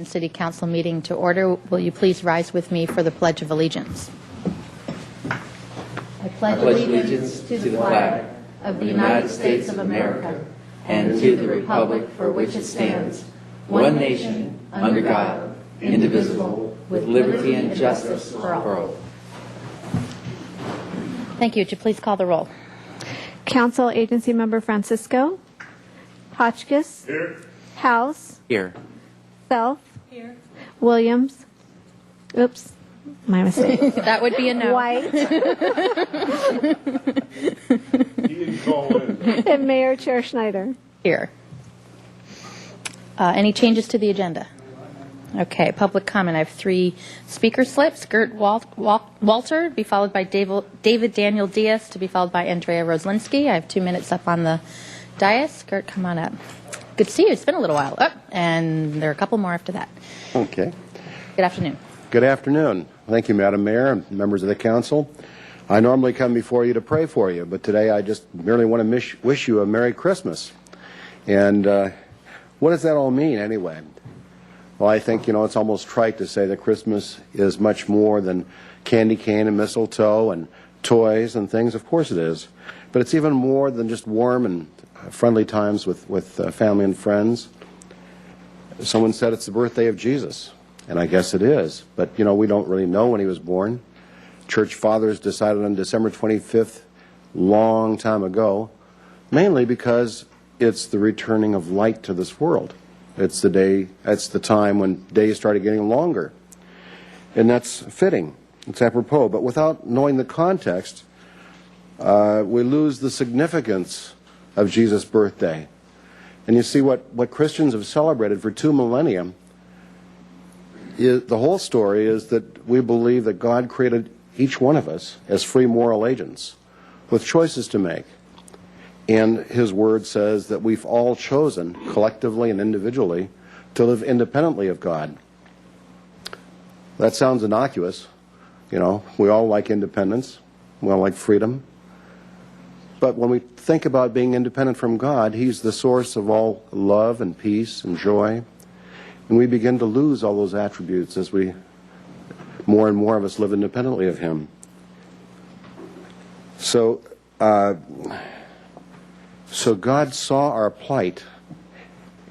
City Council meeting to order. Will you please rise with me for the Pledge of Allegiance? I pledge allegiance to the flag of the United States of America and to the republic for which it stands, one nation, under God, indivisible, with liberty and justice for all. Thank you. Would you please call the roll? Council Agency Member Francisco. Hotchkiss. Here. House. Here. Self. Here. Williams. Oops. My mistake. That would be a no. White. He didn't call in. And Mayor Chair Schneider. Here. Any changes to the agenda? Okay, public comment. I have 3 speaker slips. Gert Walter, to be followed by David Daniel Diaz, to be followed by Andrea Roslinski. I have 2 minutes up on the dais. Gert, come on up. Good to see you. It's been a little while. Oh, and there are a couple more after that. Okay. Good afternoon. Good afternoon. Thank you, Madam Mayor and members of the council. I normally come before you to pray for you, but today I just merely want to wish you a Merry Christmas. And what does that all mean anyway? Well, I think, it's almost trite to say that Christmas is much more than candy cane and mistletoe and toys and things. Of course it is. But it's even more than just warm and friendly times with family and friends. Someone said it's the birthday of Jesus, and I guess it is. But, we don't really know when he was born. Church fathers decided on December 25th, long time ago, mainly because it's the returning of light to this world. It's the time when days started getting longer. And that's fitting. It's apropos. But without knowing the context, we lose the significance of Jesus' birthday. And you see what Christians have celebrated for 2 millennia, the whole story is that we believe that God created each one of us as free moral agents with choices to make. And His Word says that we've all chosen, collectively and individually, to live independently of God. That sounds innocuous. You know, we all like independence. We all like freedom. But when we think about being independent from God, He's the source of all love and peace and joy. And we begin to lose all those attributes as more and more of us live independently of Him. So God saw our plight,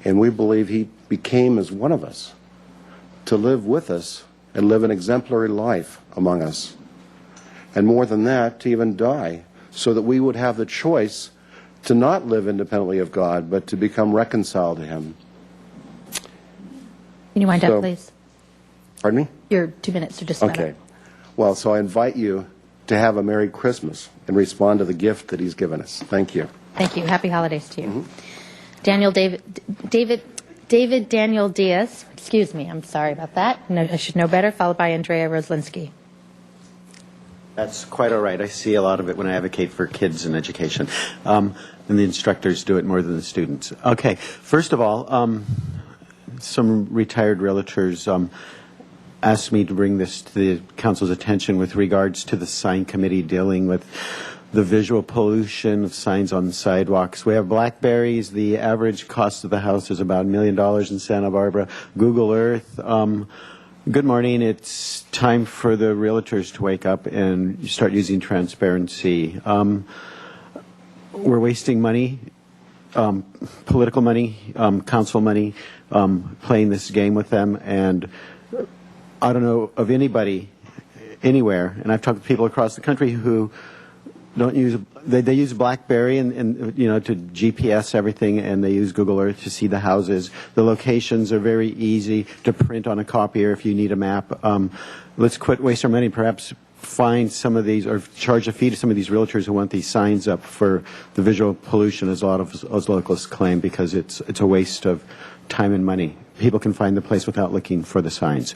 and we believe He became as one of us to live with us and live an exemplary life among us. And more than that, to even die, so that we would have the choice to not live independently of God, but to become reconciled to Him. Can you wind up, please? Pardon me? Your 2 minutes are just about Okay. up. Well, so I invite you to have a Merry Christmas and respond to the gift that He's given us. Thank you. Thank you. Happy holidays to you. David Daniel Diaz, excuse me, I'm sorry about that. No, I should know better, followed by Andrea Roslinski. That's quite all right. I see a lot of it when I advocate for kids and education. And the instructors do it more than the students. Okay, first of all, some retired realtors asked me to bring this to the council's attention with regards to the sign committee dealing with the visual pollution of signs on sidewalks. We have Blackberries. The average cost of the house is about $1 million in Santa Barbara. Google Earth. Good morning. It's time for the realtors to wake up and start using transparency. We're wasting money, political money, council money, playing this game with them. And I don't know of anybody anywhere, and I've talked to people across the country who don't use, they use BlackBerry and you know, to GPS everything, and they use Google Earth to see the houses. The locations are very easy to print on a copier if you need a map. Let's quit waste our money, perhaps find some of these, or charge a fee to some of these realtors who want these signs up for the visual pollution, as a lot of us locals claim, because it's a waste of time and money. People can find the place without looking for the signs.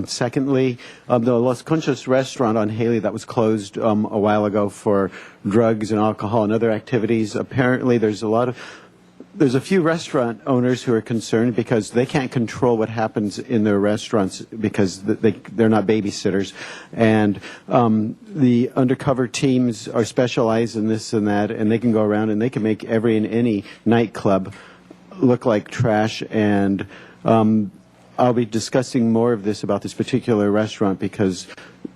Secondly, the Las Conchas restaurant on Haley that was closed a while ago for drugs and alcohol and other activities, apparently there's a few restaurant owners who are concerned because they can't control what happens in their restaurants because they're not babysitters. And the undercover teams are specialized in this and that, and they can go around and they can make every and any nightclub look like trash. And I'll be discussing more of this about this particular restaurant because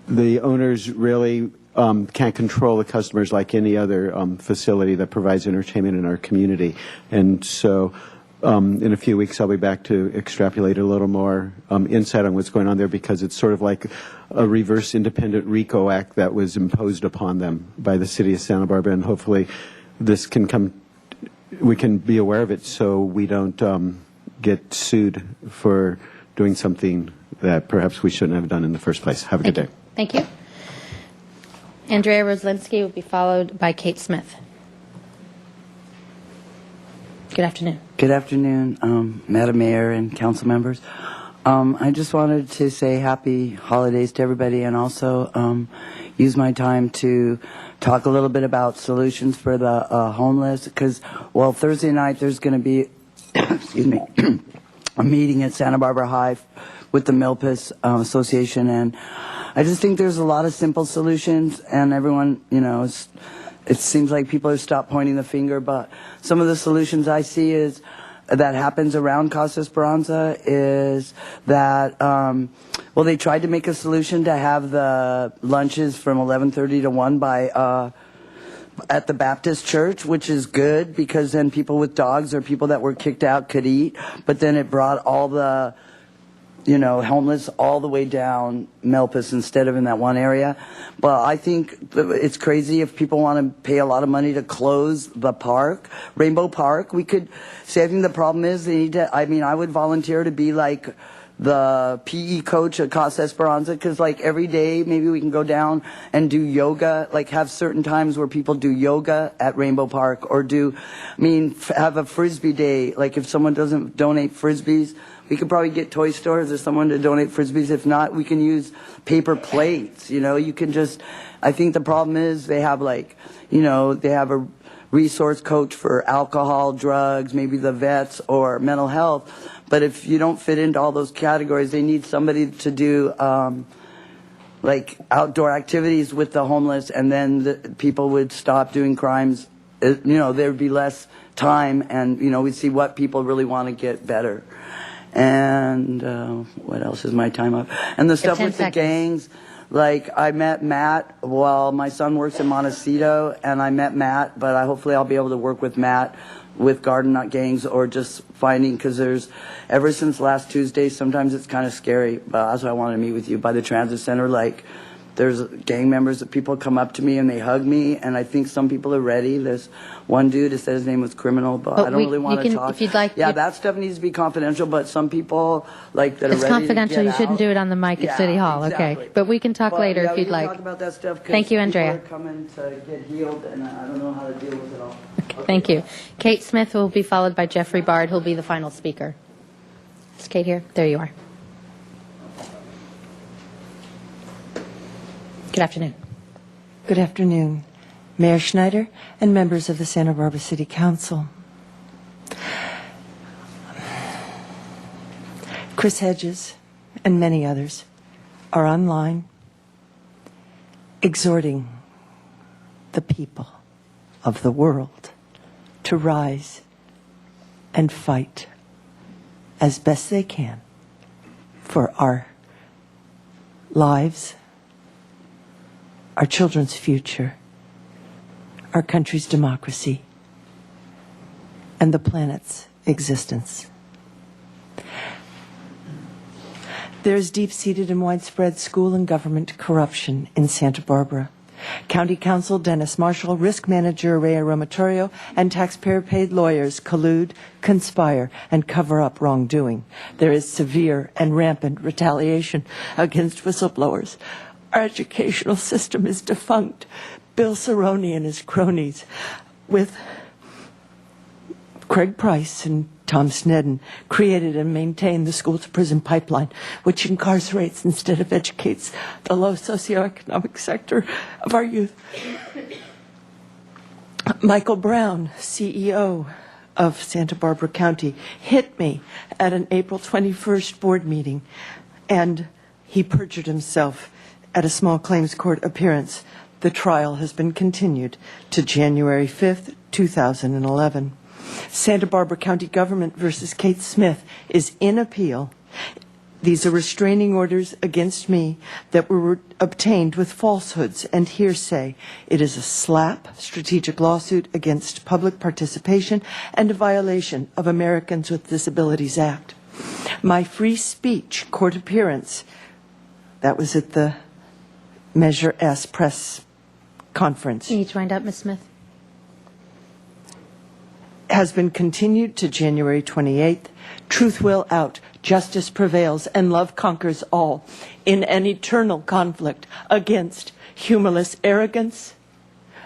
the owners really can't control the customers like any other facility that provides entertainment in our community. And so in a few weeks I'll be back to extrapolate a little more insight on what's going on there, because it's sort of like a reverse independent RICO act that was imposed upon them by the city of Santa Barbara, and hopefully this can come, we can be aware of it so we don't get sued for doing something that perhaps we shouldn't have done in the first place. Have a good day. Thank you. Andrea Roslinski will be followed by Kate Smith. Good afternoon. Good afternoon, Madam Mayor and council members. I just wanted to say happy holidays to everybody, and also use my time to talk a little bit about solutions for the homeless, because, well, Thursday night there's going to be excuse me, a meeting at Santa Barbara High with the Milpas Association, and I just think there's a lot of simple solutions, and everyone, you know, it seems like people have stopped pointing the finger, but some of the solutions I see is that happens around Casa Esperanza is that, well, they tried to make a solution to have the lunches from 11:30 to 1 by at the Baptist church, which is good because then people with dogs or people that were kicked out could eat, but then it brought all the, you know, homeless all the way down Milpas instead of in that one area. But I think it's crazy if people want to pay a lot of money to close the park, Rainbow Park. We could say, I think the problem is they need to, I mean, I would volunteer to be like the PE coach at Casa Esperanza, because like every day maybe we can go down and do yoga, like have certain times where people do yoga at Rainbow Park, or have a frisbee day. Like if someone doesn't donate frisbees, we could probably get toy stores or someone to donate frisbees. If not, we can use paper plates. You can just, I think the problem is they have they have a resource coach for alcohol, drugs, maybe the vets or mental health. But if you don't fit into all those categories, they need somebody to do outdoor activities with the homeless, and then the people would stop doing crimes. There would be less time, and we'd see what people really want to get better. And what else is my time up? And the stuff 10 with the seconds. gangs. Like, I met Matt while my son works in Montecito, and I met Matt, but hopefully I'll be able to work with Matt with Garden Nut Gangs, or just finding, because ever since last Tuesday, sometimes it's kind of scary, but that's why I wanted to meet with you by the transit center. Like, there's gang members that people come up to me and they hug me, and I think some people are ready. There's one dude that said his name was Criminal, but I don't really want to talk. If you'd like, yeah, that stuff needs to be confidential, but some people that are it's ready confidential. to You get shouldn't out. do it on the mic at City Hall. Exactly. Okay, but we can talk later if we you'd can like. talk about that stuff, 'cause Thank you, people Andrea. are coming to get healed, and I don't know how to deal with it all. Thank you. Kate Smith will be followed by Jeffrey Bard, who'll be the final speaker. Is Kate here? There you are. Good afternoon. Good afternoon, Mayor Schneider and members of the Santa Barbara City Council. Chris Hedges and many others are online exhorting the people of the world to rise and fight as best they can for our lives, our children's future, our country's democracy, and the planet's existence. There is deep-seated and widespread school and government corruption in Santa Barbara. County Counsel Dennis Marshall, Risk Manager Rhea Romatorio, and taxpayer-paid lawyers collude, conspire, and cover up wrongdoing. There is severe and rampant retaliation against whistleblowers. Our educational system is defunct. Bill Cerrone and his cronies, with Craig Price and Tom Sneddon, created and maintained the school-to-prison pipeline, which incarcerates instead of educates the low socioeconomic sector of our youth. Michael Brown, CEO of Santa Barbara County, hit me at an April 21st board meeting, and he perjured himself at a small claims court appearance. The trial has been continued to January 5th, 2011. Santa Barbara County Government versus Kate Smith is in appeal. These are restraining orders against me that were obtained with falsehoods and hearsay. It is a SLAPP, strategic lawsuit against public participation, and a violation of Americans with Disabilities Act. My free speech court appearance, that was at the Measure S press conference, You need to wind up, Ms. Smith. has been continued to January 28th. Truth will out, justice prevails, and love conquers all in an eternal conflict against humorless arrogance,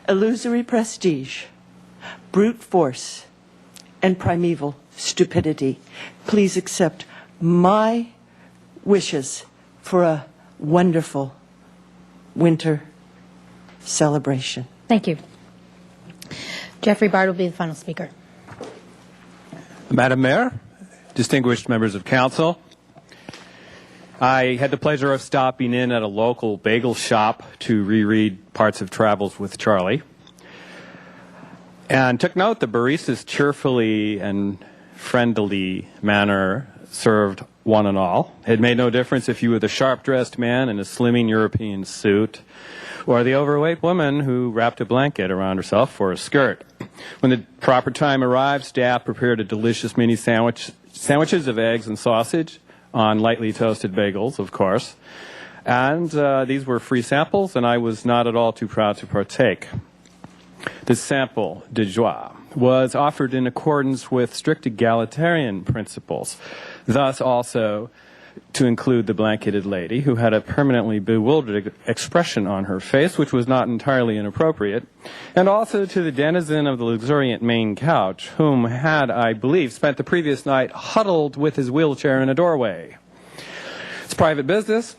illusory prestige, brute force, and primeval stupidity. Please accept my wishes for a wonderful winter celebration. Thank you. Jeffrey Bard will be the final speaker. Madam Mayor, distinguished members of council, I had the pleasure of stopping in at a local bagel shop to reread parts of Travels with Charlie, and took note the baristas cheerfully and friendly manner served one and all. It made no difference if you were the sharp-dressed man in a slimming European suit or the overweight woman who wrapped a blanket around herself for a skirt. When the proper time arrived, staff prepared a delicious mini sandwiches of eggs and sausage on lightly toasted bagels, of course. And these were free samples, and I was not at all too proud to partake. This sample, de joie, was offered in accordance with strict egalitarian principles. Thus, also, to include the blanketed lady, who had a permanently bewildered expression on her face, which was not entirely inappropriate, and also to the denizen of the luxuriant main couch, whom had, I believe, spent the previous night huddled with his wheelchair in a doorway. It's private business.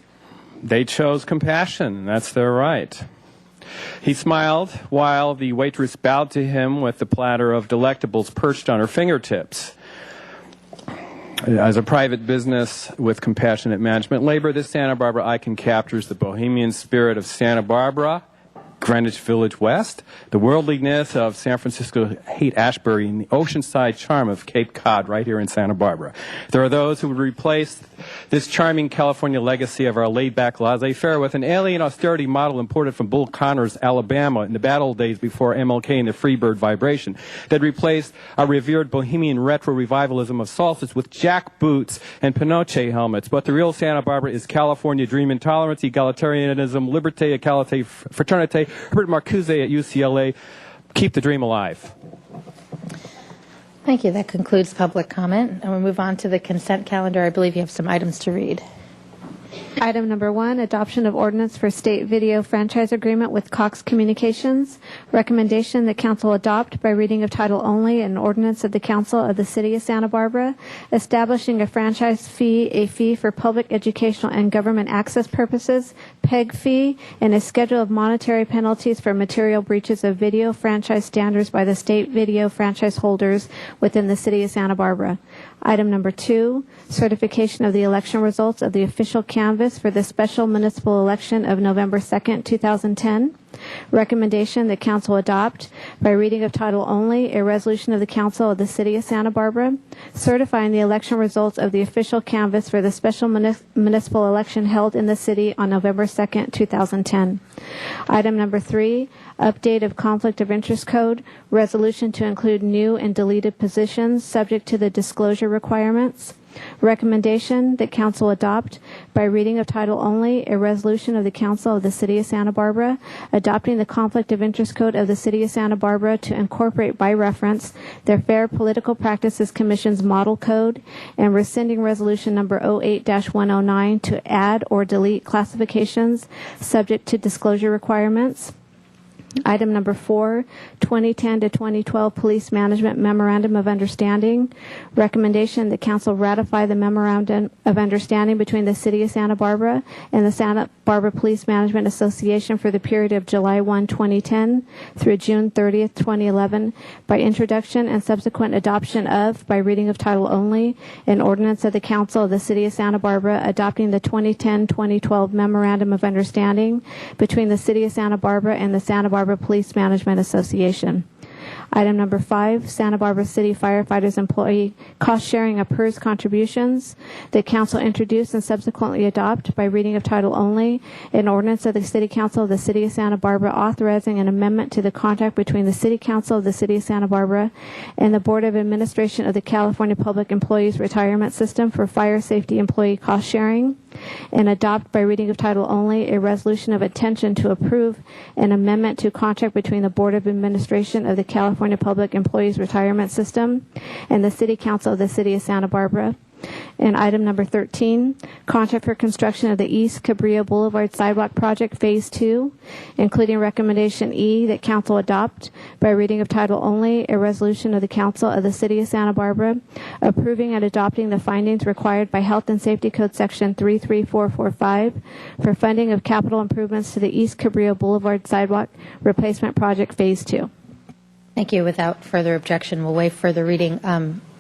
They chose compassion, and that's their right. He smiled while the waitress bowed to him with the platter of delectables perched on her fingertips. As a private business with compassionate management labor, this Santa Barbara icon captures the bohemian spirit of Santa Barbara, Greenwich Village West, the worldliness of San Francisco Haight-Ashbury, and the oceanside charm of Cape Cod right here in Santa Barbara. There are those who would replace this charming California legacy of our laid-back laissez-faire with an alien austerity model imported from Bull Connors, Alabama in the bad old days before MLK and the Freebird vibration that replaced our revered bohemian retro revivalism of salsas with jack boots and Pinochet helmets. But the real Santa Barbara is California dream intolerance, egalitarianism, liberté, equality, fraternité. Herbert Marcuse at UCLA. Keep the dream alive. Thank you. That concludes public comment. And we'll move on to the consent calendar. I believe you have some items to read. Item number 1, adoption of ordinance for state video franchise agreement with Cox Communications. Recommendation that council adopt by reading of title only an ordinance of the council of the city of Santa Barbara establishing a franchise fee, a fee for public educational and government access purposes, PEG fee, and a schedule of monetary penalties for material breaches of video franchise standards by the state video franchise holders within the city of Santa Barbara. Item number 2, certification of the election results of the official canvass for the special municipal election of November 2nd, 2010. Recommendation that council adopt by reading of title only a resolution of the council of the city of Santa Barbara certifying the election results of the official canvass for the special municipal election held in the city on November 2nd, 2010. Item number 3, update of conflict of interest code, resolution to include new and deleted positions subject to the disclosure requirements. Recommendation that council adopt by reading of title only a resolution of the council of the city of Santa Barbara adopting the conflict of interest code of the city of Santa Barbara to incorporate by reference their Fair Political Practices Commission's model code and rescinding resolution number 08-109 to add or delete classifications subject to disclosure requirements. Item number 4, 2010 to 2012 Police Management Memorandum of Understanding. Recommendation that council ratify the Memorandum of Understanding between the City of Santa Barbara and the Santa Barbara Police Management Association for the period of July 1, 2010 through June 30th, 2011 by introduction and subsequent adoption of, by reading of title only, an ordinance of the Council of the City of Santa Barbara adopting the 2010-2012 Memorandum of Understanding between the City of Santa Barbara and the Santa Barbara Police Management Association. Item number 5, Santa Barbara City Firefighters Employee Cost Sharing of PERS Contributions. The council introduce and subsequently adopt by reading of title only an ordinance of the City Council of the City of Santa Barbara authorizing an amendment to the contract between the City Council of the City of Santa Barbara and the Board of Administration of the California Public Employees Retirement System for Fire Safety Employee Cost Sharing, and adopt by reading of title only a resolution of intention to approve an amendment to contract between the Board of Administration of the California Public Employees Retirement System and the City Council of the City of Santa Barbara. And item number 13, contract for construction of the East Cabrillo Boulevard Sidewalk Project Phase 2, including recommendation E that council adopt by reading of title only a resolution of the Council of the City of Santa Barbara approving and adopting the findings required by Health and Safety Code Section 33445 for funding of capital improvements to the East Cabrillo Boulevard Sidewalk Replacement Project Phase 2. Thank you. Without further objection, we'll waive further reading.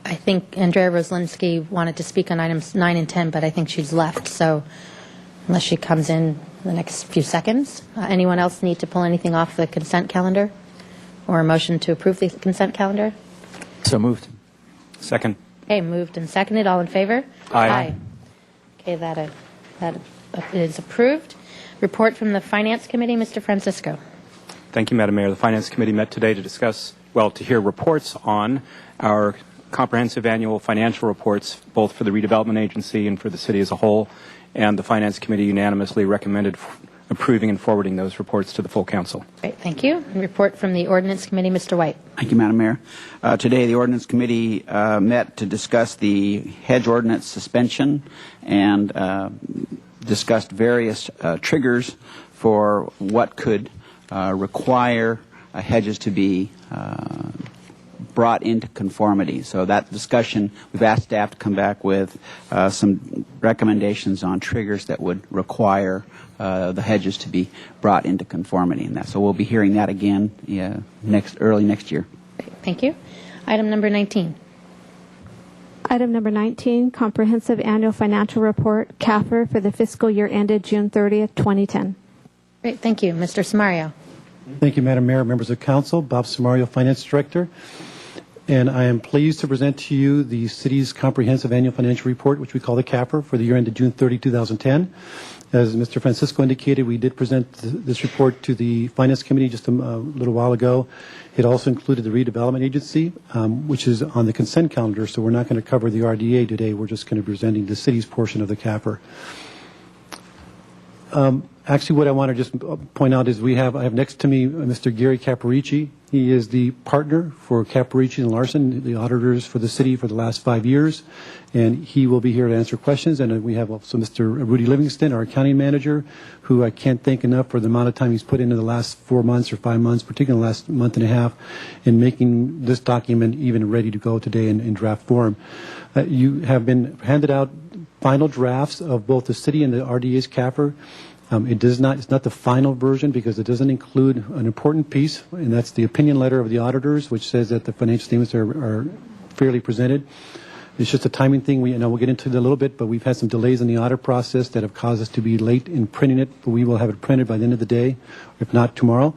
I think Andrea Roslinski wanted to speak on items 9 and 10, but I think she's left. So unless she comes in the next few seconds, anyone else need to pull anything off the consent calendar or a motion to approve the consent calendar? So moved. Second. Okay, moved and seconded. All in favor? Aye. Okay, that is approved. Report from the Finance Committee, Mr. Francisco. Thank you, Madam Mayor. The Finance Committee met today to discuss, to hear reports on our comprehensive annual financial reports, both for the Redevelopment Agency and for the city as a whole. And the Finance Committee unanimously recommended approving and forwarding those reports to the full council. Great, thank you. And report from the Ordinance Committee, Mr. White. Thank you, Madam Mayor. Today, the Ordinance Committee met to discuss the hedge ordinance suspension and discussed various triggers for what could require hedges to be brought into conformity. So that discussion, we've asked staff to come back with some recommendations on triggers that would require the hedges to be brought into conformity. And that, so we'll be hearing that again early next year. Great, thank you. Item number 19. Item number 19, Comprehensive Annual Financial Report, CAFR, for the fiscal year ended June 30th, 2010. Great, thank you. Mr. Samario. Thank you, Madam Mayor, members of council. Bob Samario, Finance Director. And I am pleased to present to you the city's comprehensive annual financial report, which we call the CAFR, for the year ended June 30, 2010. As Mr. Francisco indicated, we did present this report to the Finance Committee just a little while ago. It also included the Redevelopment Agency, which is on the consent calendar, so we're not going to cover the RDA today. We're just going to be presenting the city's portion of the CAFR. Actually, what I want to just point out is I have next to me Mr. Gary Caparici. He is the partner for Caparici and Larson, the auditors for the city for the last 5 years, and he will be here to answer questions. And we have also Mr. Rudy Livingston, our accounting manager, who I can't thank enough for the amount of time he's put into the last 4 months or 5 months, particularly the last month and a half, in making this document even ready to go today in draft form. You have been handed out final drafts of both the city and the RDA's CAFR. It's not the final version because it doesn't include an important piece, and that's the opinion letter of the auditors, which says that the financial statements are fairly presented. It's just a timing thing. We'll get into it a little bit, but we've had some delays in the audit process that have caused us to be late in printing it, but we will have it printed by the end of the day, if not tomorrow.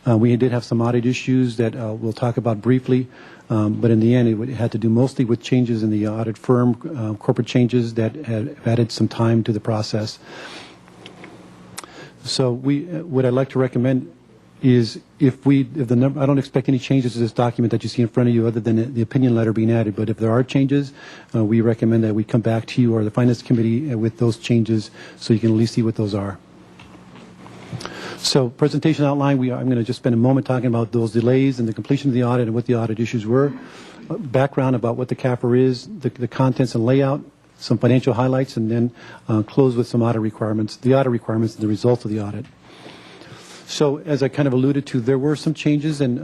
We did have some audit issues that we'll talk about briefly, but in the end, it had to do mostly with changes in the audit firm, corporate changes that have added some time to the process. So what I'd like to recommend is I don't expect any changes to this document that you see in front of you other than the opinion letter being added, but if there are changes, we recommend that we come back to you or the Finance Committee with those changes so you can at least see what those are. So presentation outline, I'm going to just spend a moment talking about those delays and the completion of the audit and what the audit issues were, background about what the CAFR is, the contents and layout, some financial highlights, and then close with some audit requirements, the results of the audit. So as I kind of alluded to, there were some changes in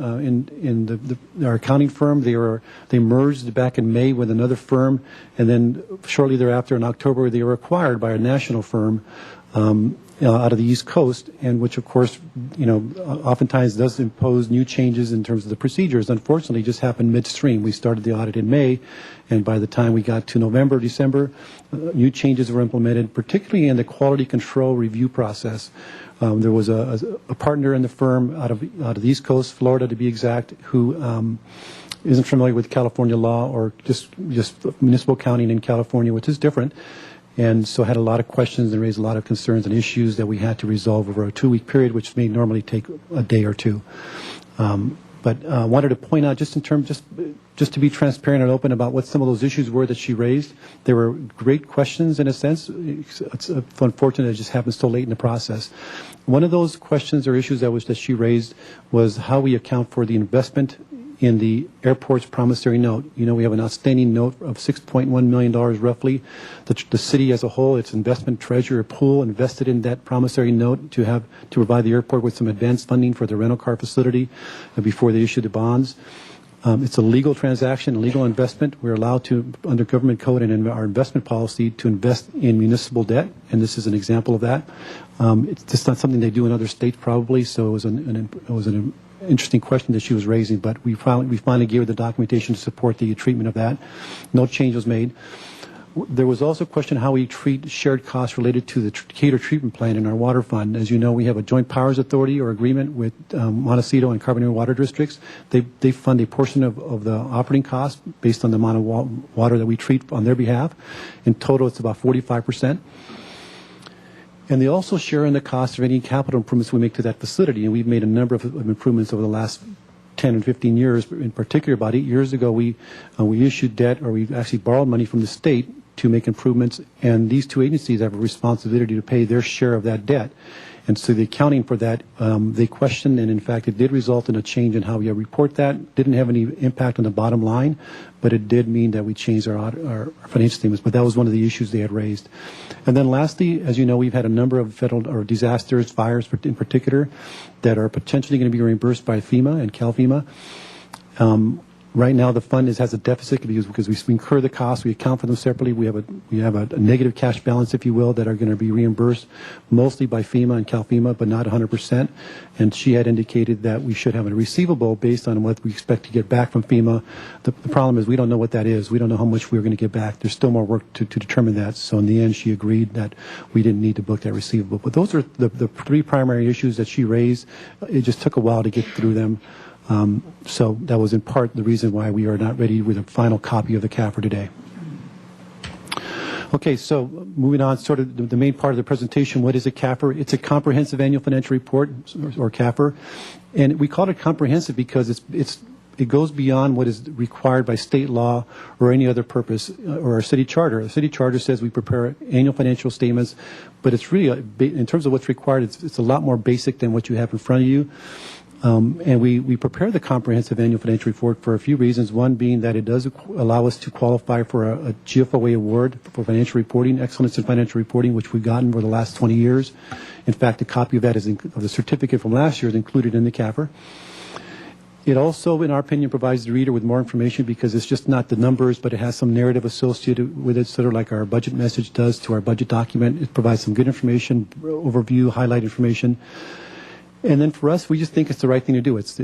our accounting firm. They merged back in May with another firm, and then shortly thereafter in October they were acquired by a national firm out of the East Coast, and which of course, oftentimes does impose new changes in terms of the procedures. Unfortunately, it just happened midstream. We started the audit in May, and by the time we got to November, December, new changes were implemented, particularly in the quality control review process. There was a partner in the firm out of the East Coast, Florida to be exact, who isn't familiar with California law or just municipal accounting in California, which is different. And so had a lot of questions and raised a lot of concerns and issues that we had to resolve over a 2-week period, which may normally take a day or two. But wanted to point out, just to be transparent and open about what some of those issues were that she raised. There were great questions in a sense. It's unfortunate it just happened so late in the process. One of those questions or issues that she raised was how we account for the investment in the airport's promissory note. We have an outstanding note of $6.1 million roughly. The city as a whole, its investment treasurer pool invested in that promissory note to provide the airport with some advanced funding for the rental car facility before they issued the bonds. It's a legal transaction, a legal investment. We're allowed to, under government code and in our investment policy, to invest in municipal debt, and this is an example of that. It's just not something they do in other states probably, so it was an interesting question that she was raising, but we finally gave her the documentation to support the treatment of that. No change was made. There was also a question how we treat shared costs related to the Decatur treatment plant in our water fund. As you know, we have a joint powers authority or agreement with Montecito and Carbonero water districts. They fund a portion of the operating costs based on the amount of water that we treat on their behalf. In total, it's about 45%. And they also share in the cost of any capital improvements we make to that facility. And we've made a number of improvements over the last 10 and 15 years. In particular, about 8 years ago, we issued debt, or we actually borrowed money from the state to make improvements, and these two agencies have a responsibility to pay their share of that debt. And so the accounting for that, they questioned, and in fact, it did result in a change in how we report that. Didn't have any impact on the bottom line, but it did mean that we changed our financial statements. But that was one of the issues they had raised. And then lastly, as you know, we've had a number of federal or disasters, fires in particular, that are potentially going to be reimbursed by FEMA and CalFEMA. Right now, the fund has a deficit because we incur the costs, we account for them separately. We have a negative cash balance, if you will, that are going to be reimbursed mostly by FEMA and CalFEMA, but not 100%. And she had indicated that we should have a receivable based on what we expect to get back from FEMA. The problem is we don't know what that is. We don't know how much we're going to get back. There's still more work to determine that. So in the end, she agreed that we didn't need to book that receivable. But those are the three primary issues that she raised. It just took a while to get through them. So that was in part the reason why we are not ready with a final copy of the CAFR today. Okay, so moving on, sort of the main part of the presentation, what is a CAFR? It's a Comprehensive Annual Financial Report, or CAFR, and we call it comprehensive because it goes beyond what is required by state law or any other purpose or our city charter. The city charter says we prepare annual financial statements, but it's really, in terms of what's required, it's a lot more basic than what you have in front of you. And we prepare the Comprehensive Annual Financial Report for a few reasons. One being that it does allow us to qualify for a GFOA award for financial reporting, excellence in financial reporting, which we've gotten for the last 20 years. In fact, a copy of that of the certificate from last year is included in the CAFR. It also, in our opinion, provides the reader with more information because it's just not the numbers, but it has some narrative associated with it, sort of like our budget message does to our budget document. It provides some good information, overview, highlight information. And then for us, we just think it's the right thing to do. It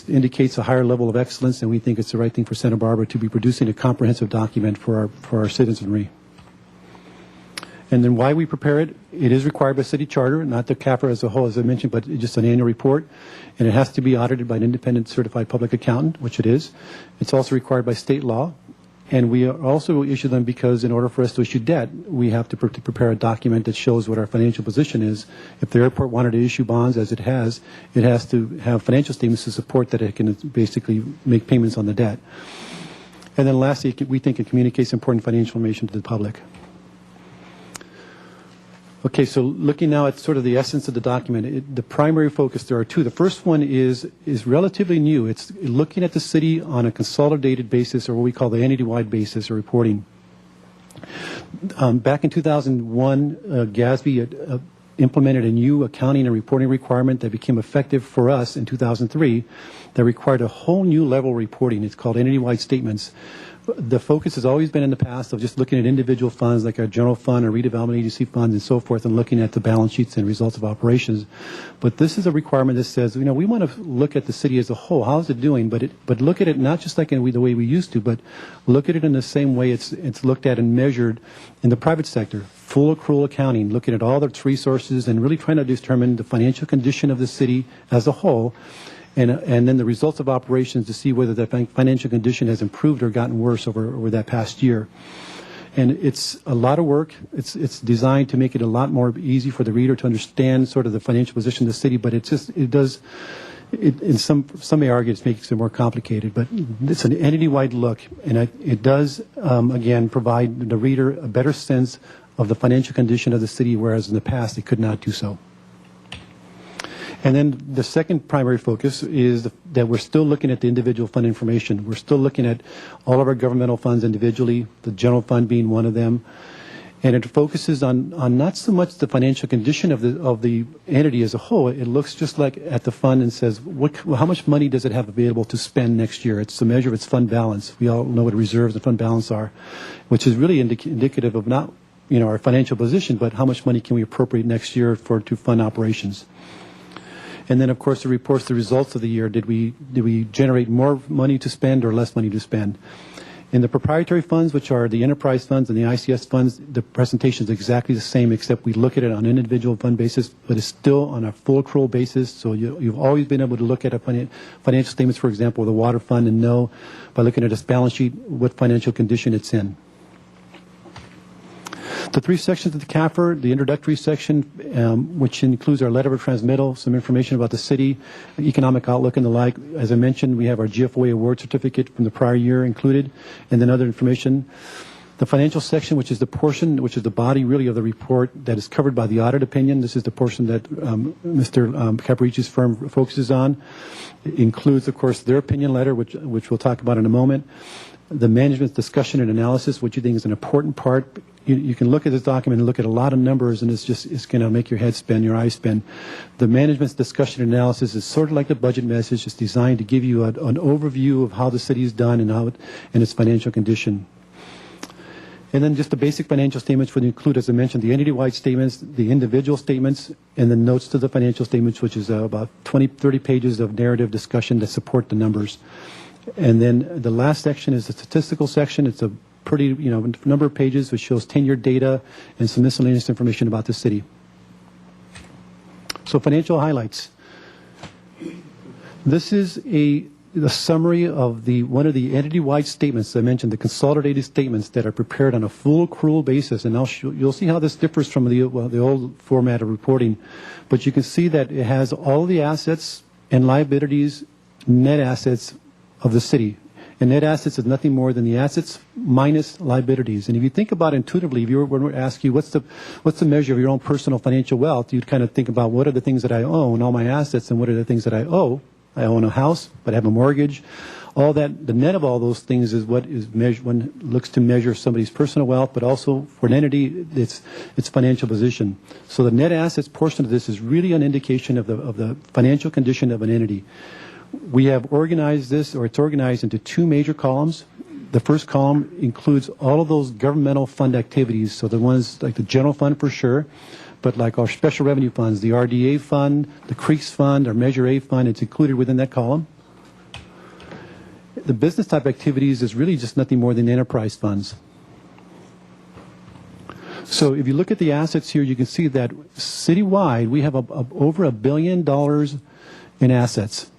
indicates a higher level of excellence, and we think it's the right thing for Santa Barbara to be producing a comprehensive document for our citizenry. And then why we prepare it, it is required by city charter, not the CAFR as a whole, as I mentioned, but just an annual report. And it has to be audited by an independent certified public accountant, which it is. It's also required by state law. And we also issue them because in order for us to issue debt, we have to prepare a document that shows what our financial position is. If the airport wanted to issue bonds, as it has to have financial statements to support that it can basically make payments on the debt. And then lastly, we think it communicates important financial information to the public. Okay, so looking now at sort of the essence of the document, the primary focus, there are two. The first one is relatively new. It's looking at the city on a consolidated basis, or what we call the entity-wide basis, or reporting. Back in 2001, GASB implemented a new accounting and reporting requirement that became effective for us in 2003 that required a whole new level of reporting. It's called entity-wide statements. The focus has always been in the past of just looking at individual funds like our general fund or redevelopment agency funds and so forth and looking at the balance sheets and results of operations. But this is a requirement that says, we want to look at the city as a whole. How is it doing? But look at it not just like the way we used to, but look at it in the same way it's looked at and measured in the private sector. Full accrual accounting, looking at all its resources and really trying to determine the financial condition of the city as a whole. And then the results of operations to see whether the financial condition has improved or gotten worse over that past year. And it's a lot of work. It's designed to make it a lot more easy for the reader to understand sort of the financial position of the city, but in some may argue it makes it more complicated, but it's an entity-wide look, and it does, again, provide the reader a better sense of the financial condition of the city, whereas in the past it could not do so. And then the second primary focus is that we're still looking at the individual fund information. We're still looking at all of our governmental funds individually, the general fund being one of them. And it focuses on not so much the financial condition of the entity as a whole. It looks just like at the fund and says, how much money does it have available to spend next year? It's a measure of its fund balance. We all know what reserves and fund balance are, which is really indicative of not our financial position, but how much money can we appropriate next year to fund operations. And then, of course, it reports the results of the year. Did we generate more money to spend or less money to spend? In the proprietary funds, which are the enterprise funds and the ICS funds, the presentation is exactly the same, except we look at it on an individual fund basis, but it's still on a full accrual basis. So you've always been able to look at financial statements, for example, the water fund, and know by looking at its balance sheet what financial condition it's in. The three sections of the CAFR, the introductory section, which includes our letter of transmittal, some information about the city, economic outlook and the like. As I mentioned, we have our GFOA award certificate from the prior year included, and then other information. The financial section, which is the portion, which is the body really of the report that is covered by the audit opinion. This is the portion that Mr. Caparicci's firm focuses on. It includes, of course, their opinion letter, which we'll talk about in a moment. The management's discussion and analysis, which you think is an important part. You can look at this document and look at a lot of numbers, and it's going to make your head spin, your eyes spin. The management's discussion and analysis is sort of like the budget message. It's designed to give you an overview of how the city is done and its financial condition. And then just the basic financial statements would include, as I mentioned, the entity-wide statements, the individual statements, and the notes to the financial statements, which is about 20, 30 pages of narrative discussion that support the numbers. And then the last section is the statistical section. It's a pretty, number of pages which shows 10-year data and some miscellaneous information about the city. So financial highlights. This is the summary of one of the entity-wide statements I mentioned, the consolidated statements that are prepared on a full accrual basis. And you'll see how this differs from the old format of reporting. But you can see that it has all the assets and liabilities, net assets of the city. And net assets is nothing more than the assets minus liabilities. And if you think about it intuitively, if you were to ask you what's the measure of your own personal financial wealth, you'd kind of think about what are the things that I own, all my assets, and what are the things that I owe. I own a house, but I have a mortgage. All that, the net of all those things is what is measured. One looks to measure somebody's personal wealth, but also for an entity, its financial position. So the net assets portion of this is really an indication of the financial condition of an entity. We have organized this, or it's organized into two major columns. The first column includes all of those governmental fund activities, so the ones like the general fund for sure, but like our special revenue funds, the RDA fund, the Creeks fund, our Measure A fund, it's included within that column. The business type activities is really just nothing more than enterprise funds. So if you look at the assets here, you can see that citywide we have over $1 billion in assets.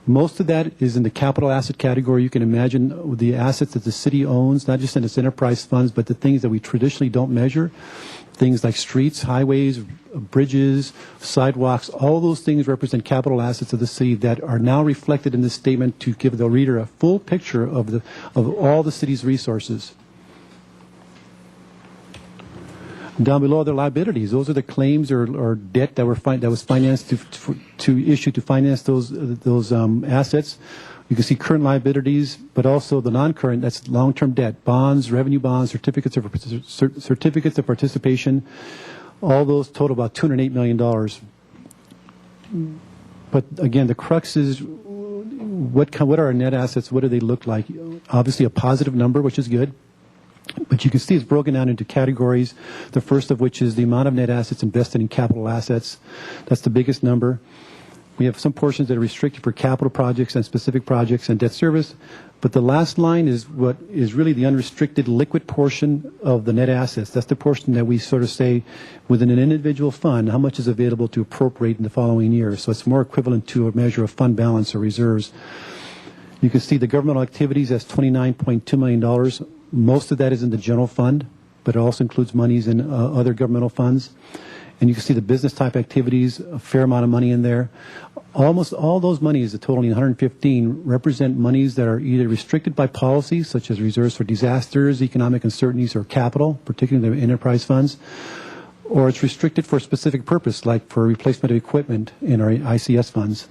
Most of that is in the capital asset category. You can imagine the assets that the city owns, not just in its enterprise funds, but the things that we traditionally don't measure. Things like streets, highways, bridges, sidewalks, all those things represent capital assets of the city that are now reflected in this statement to give the reader a full picture of all the city's resources. Down below are the liabilities. Those are the claims or debt that was financed to issue to finance those assets. You can see current liabilities, but also the non-current. That's long-term debt, bonds, revenue bonds, certificates of participation. All those total about $208 million. But again, the crux is what are our net assets? What do they look like? Obviously, a positive number, which is good. But you can see it's broken down into categories, the first of which is the amount of net assets invested in capital assets. That's the biggest number. We have some portions that are restricted for capital projects and specific projects and debt service. But the last line is what is really the unrestricted liquid portion of the net assets. That's the portion that we sort of say within an individual fund, how much is available to appropriate in the following year. So it's more equivalent to a measure of fund balance or reserves. You can see the governmental activities as $29.2 million. Most of that is in the general fund, but it also includes monies in other governmental funds. And you can see the business type activities, a fair amount of money in there. Almost all those monies, totaling 115, represent monies that are either restricted by policy, such as reserves for disasters, economic uncertainties, or capital, particularly the enterprise funds, or it's restricted for a specific purpose, like for replacement of equipment in our ICS funds.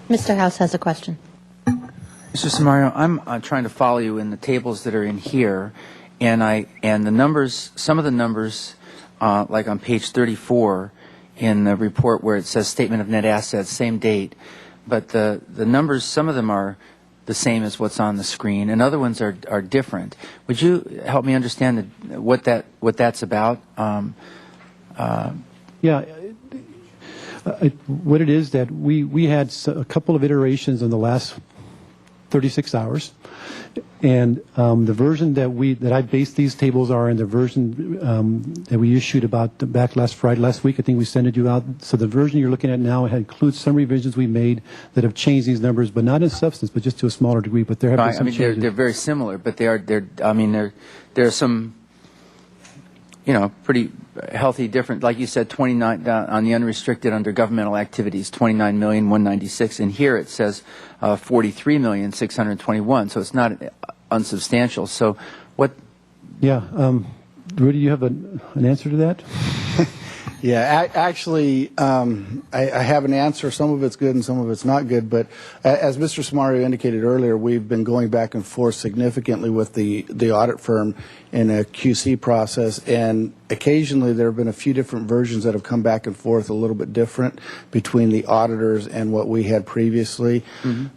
Mr. House has a question. Mr. Samario, I'm trying to follow you in the tables that are in here, and the numbers, some of the numbers, like on page 34 in the report where it says statement of net assets, same date, but the numbers, some of them are the same as what's on the screen, and other ones are different. Would you help me understand what that's about? Yeah. What it is that we had a couple of iterations in the last 36 hours, and the version that I based these tables are in the version that we issued back last week. I think we sent it you out. So the version you're looking at now includes some revisions we made that have changed these numbers, but not in substance, but just to a smaller degree. But there have been some changes. They're very similar, but there are some pretty healthy different. Like you said, 29 on the unrestricted under governmental activities, 29,196,000, and here it says 43,621,000. So it's not unsubstantial. So what? Yeah, Rudy, you have an answer to that? Yeah, actually, I have an answer. Some of it's good and some of it's not good. But as Mr. Samario indicated earlier, we've been going back and forth significantly with the audit firm in a QC process, and occasionally there have been a few different versions that have come back and forth a little bit different between the auditors and what we had previously.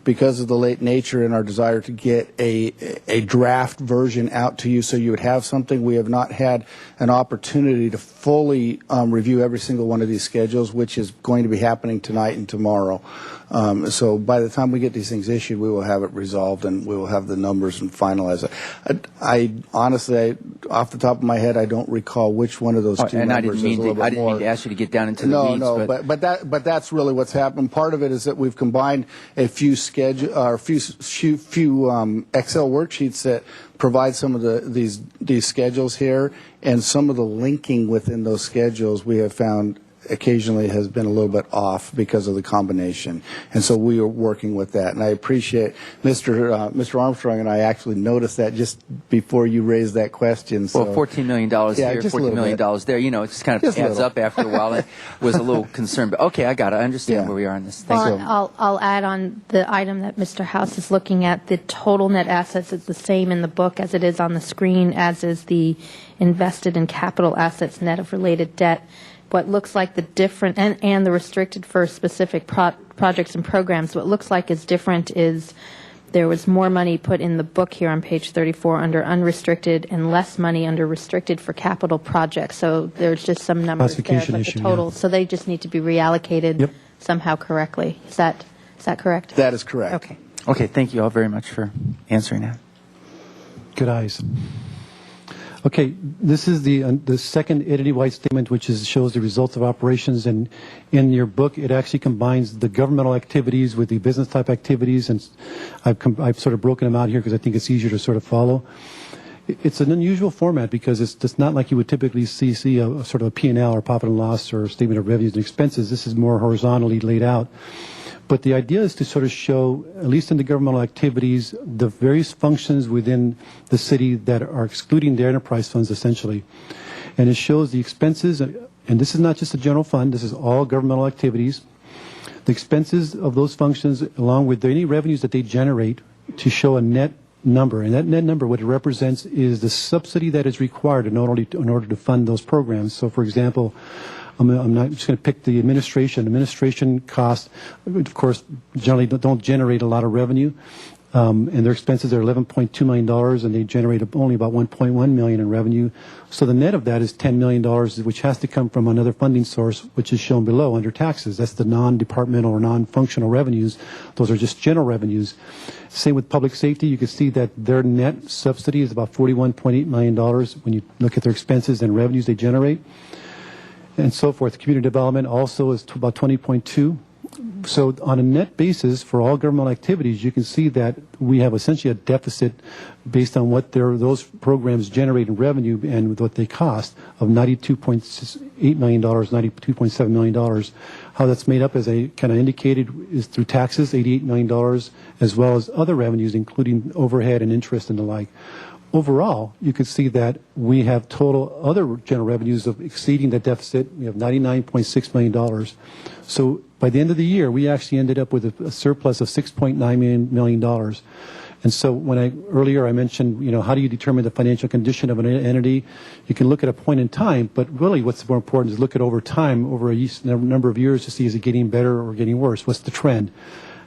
Because of the late nature and our desire to get a draft version out to you so you would have something, we have not had an opportunity to fully review every single one of these schedules, which is going to be happening tonight and tomorrow. So by the time we get these things issued, we will have it resolved and we will have the numbers and finalize it. I honestly, off the top of my head, I don't recall which one of those two and numbers is a little bit more. I didn't mean to ask you to get down into the weeds. No, but that's really what's happened. Part of it is that we've combined a few Excel worksheets that provide some of these schedules here, and some of the linking within those schedules we have found occasionally has been a little bit off because of the combination, and so we are working with that. And I appreciate Mr. Armstrong and I actually noticed that just before you raised that question. So, well, $14 million here, $14 million there. It just kind of adds up after a while. I was a little concerned, but okay, I got it. I understand where we are on this. Thank you. I'll add on the item that Mr. House is looking at. The total net assets is the same in the book as it is on the screen, as is the invested in capital assets net of related debt. What looks like the different, and the restricted for specific projects and programs, what looks like is different is there was more money put in the book here on page 34 under unrestricted and less money under restricted for capital projects. So there's just some numbers there, but the total, so they just need to be reallocated somehow correctly. Is that correct? That is correct. Okay. Okay, thank you all very much for answering that. Good eyes. Okay, this is the second entity-wide statement, which shows the results of operations. And in your book, it actually combines the governmental activities with the business-type activities, and I've sort of broken them out here because I think it's easier to sort of follow. It's an unusual format because it's just not like you would typically see a sort of a P&L or profit and loss or statement of revenues and expenses. This is more horizontally laid out. But the idea is to sort of show, at least in the governmental activities, the various functions within the city that are excluding their enterprise funds, essentially. And it shows the expenses, and this is not just the general fund, this is all governmental activities, the expenses of those functions along with any revenues that they generate to show a net number. And that net number, what it represents is the subsidy that is required in order to fund those programs. So, for example, I'm not just going to pick the administration. Administration costs, of course, generally don't generate a lot of revenue, and their expenses are $11.2 million, and they generate only about $1.1 million in revenue. So the net of that is $10 million, which has to come from another funding source, which is shown below under taxes. That's the non-departmental or non-functional revenues. Those are just general revenues. Same with public safety. You can see that their net subsidy is about $41.8 million when you look at their expenses and revenues they generate, and so forth. Community development also is about 20.2. So on a net basis for all governmental activities, you can see that we have essentially a deficit based on what those programs generate in revenue and what they cost of $92.8 million, $92.7 million. How that's made up, as I kind of indicated, is through taxes, $88 million, as well as other revenues, including overhead and interest and the like. Overall, you can see that we have total other general revenues of exceeding that deficit. We have $99.6 million. So by the end of the year, we actually ended up with a surplus of $6.9 million. And so earlier I mentioned, how do you determine the financial condition of an entity? You can look at a point in time, but really what's more important is look at over time, over a number of years to see is it getting better or getting worse? What's the trend?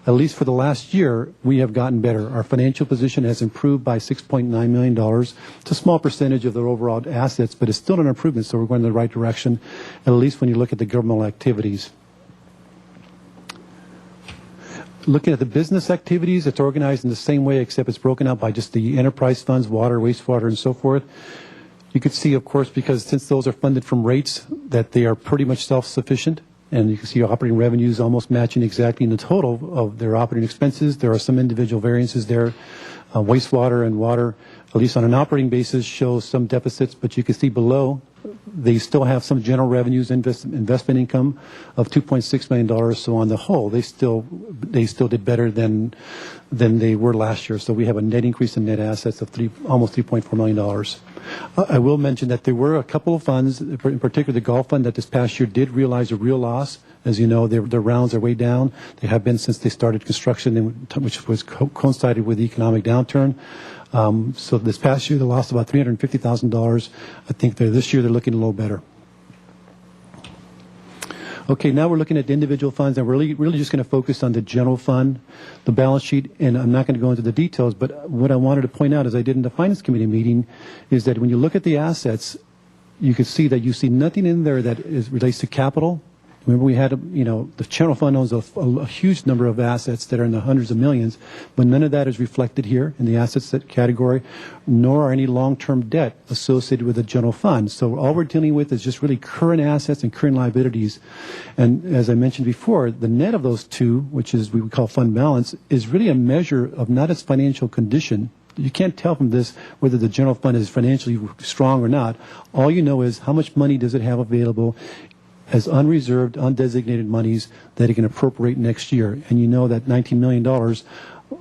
At least for the last year, we have gotten better. Our financial position has improved by $6.9 million. It's a small percentage of their overall assets, but it's still an improvement, so we're going in the right direction, at least when you look at the governmental activities. Looking at the business activities, it's organized in the same way, except it's broken out by just the enterprise funds, water, wastewater, and so forth. You could see, of course, because since those are funded from rates, that they are pretty much self-sufficient. And you can see operating revenues almost matching exactly in the total of their operating expenses. There are some individual variances there. Wastewater and water, at least on an operating basis, shows some deficits, but you can see below They still have some general revenues, investment income of $2.6 million. So on the whole, they still did better than they were last year. So we have a net increase in net assets of almost $3.4 million. I will mention that there were a couple of funds, in particular the golf fund, that this past year did realize a real loss. As you know, their rounds are way down. They have been since they started construction, which was coincided with the economic downturn. So this past year, they lost about $350,000. I think this year they're looking a little better. Okay, now we're looking at the individual funds, and we're really just going to focus on the general fund, the balance sheet, and I'm not going to go into the details, but what I wanted to point out, as I did in the Finance Committee meeting, is that when you look at the assets, you can see that you see nothing in there that relates to capital. Remember, we had, the general fund owns a huge number of assets that are in the hundreds of millions, but none of that is reflected here in the assets category, nor are any long-term debt associated with the general fund. So all we're dealing with is just really current assets and current liabilities. And as I mentioned before, the net of those two, which is we would call fund balance, is really a measure of not its financial condition. You can't tell from this whether the general fund is financially strong or not. All you know is how much money does it have available as unreserved, undesignated monies that it can appropriate next year. And you know that $19 million,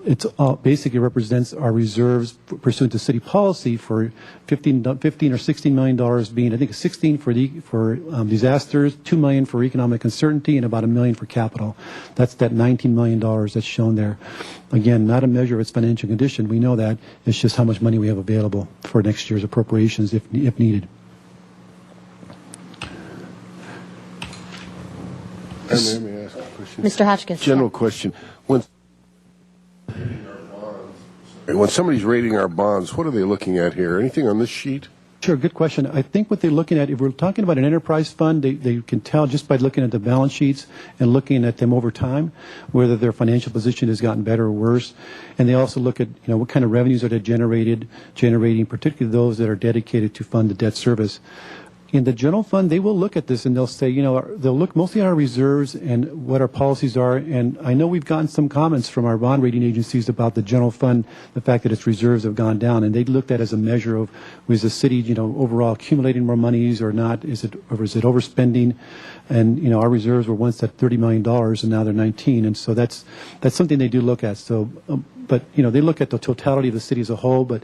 it basically represents our reserves pursuant to city policy for $15 or $16 million being, I think, 16 for disasters, $2 million for economic uncertainty, and about $1 million for capital. That's that $19 million that's shown there. Again, not a measure of its financial condition. We know that. It's just how much money we have available for next year's appropriations if needed. Let me ask a question. Mr. Hotchkiss. General question. When somebody's rating our bonds, what are they looking at here? Anything on this sheet? Sure, good question. I think what they're looking at, if we're talking about an enterprise fund, they can tell just by looking at the balance sheets and looking at them over time, whether their financial position has gotten better or worse. And they also look at, what kind of revenues are they generating, particularly those that are dedicated to fund the debt service. In the general fund, they will look at this and they'll say, they'll look mostly at our reserves and what our policies are. And I know we've gotten some comments from our bond rating agencies about the general fund, the fact that its reserves have gone down. And they looked at as a measure of, was the city, overall accumulating more monies or not? Is it overspending? And, our reserves were once at $30 million and now they're 19. And so that's something they do look at. So, but, they look at the totality of the city as a whole, but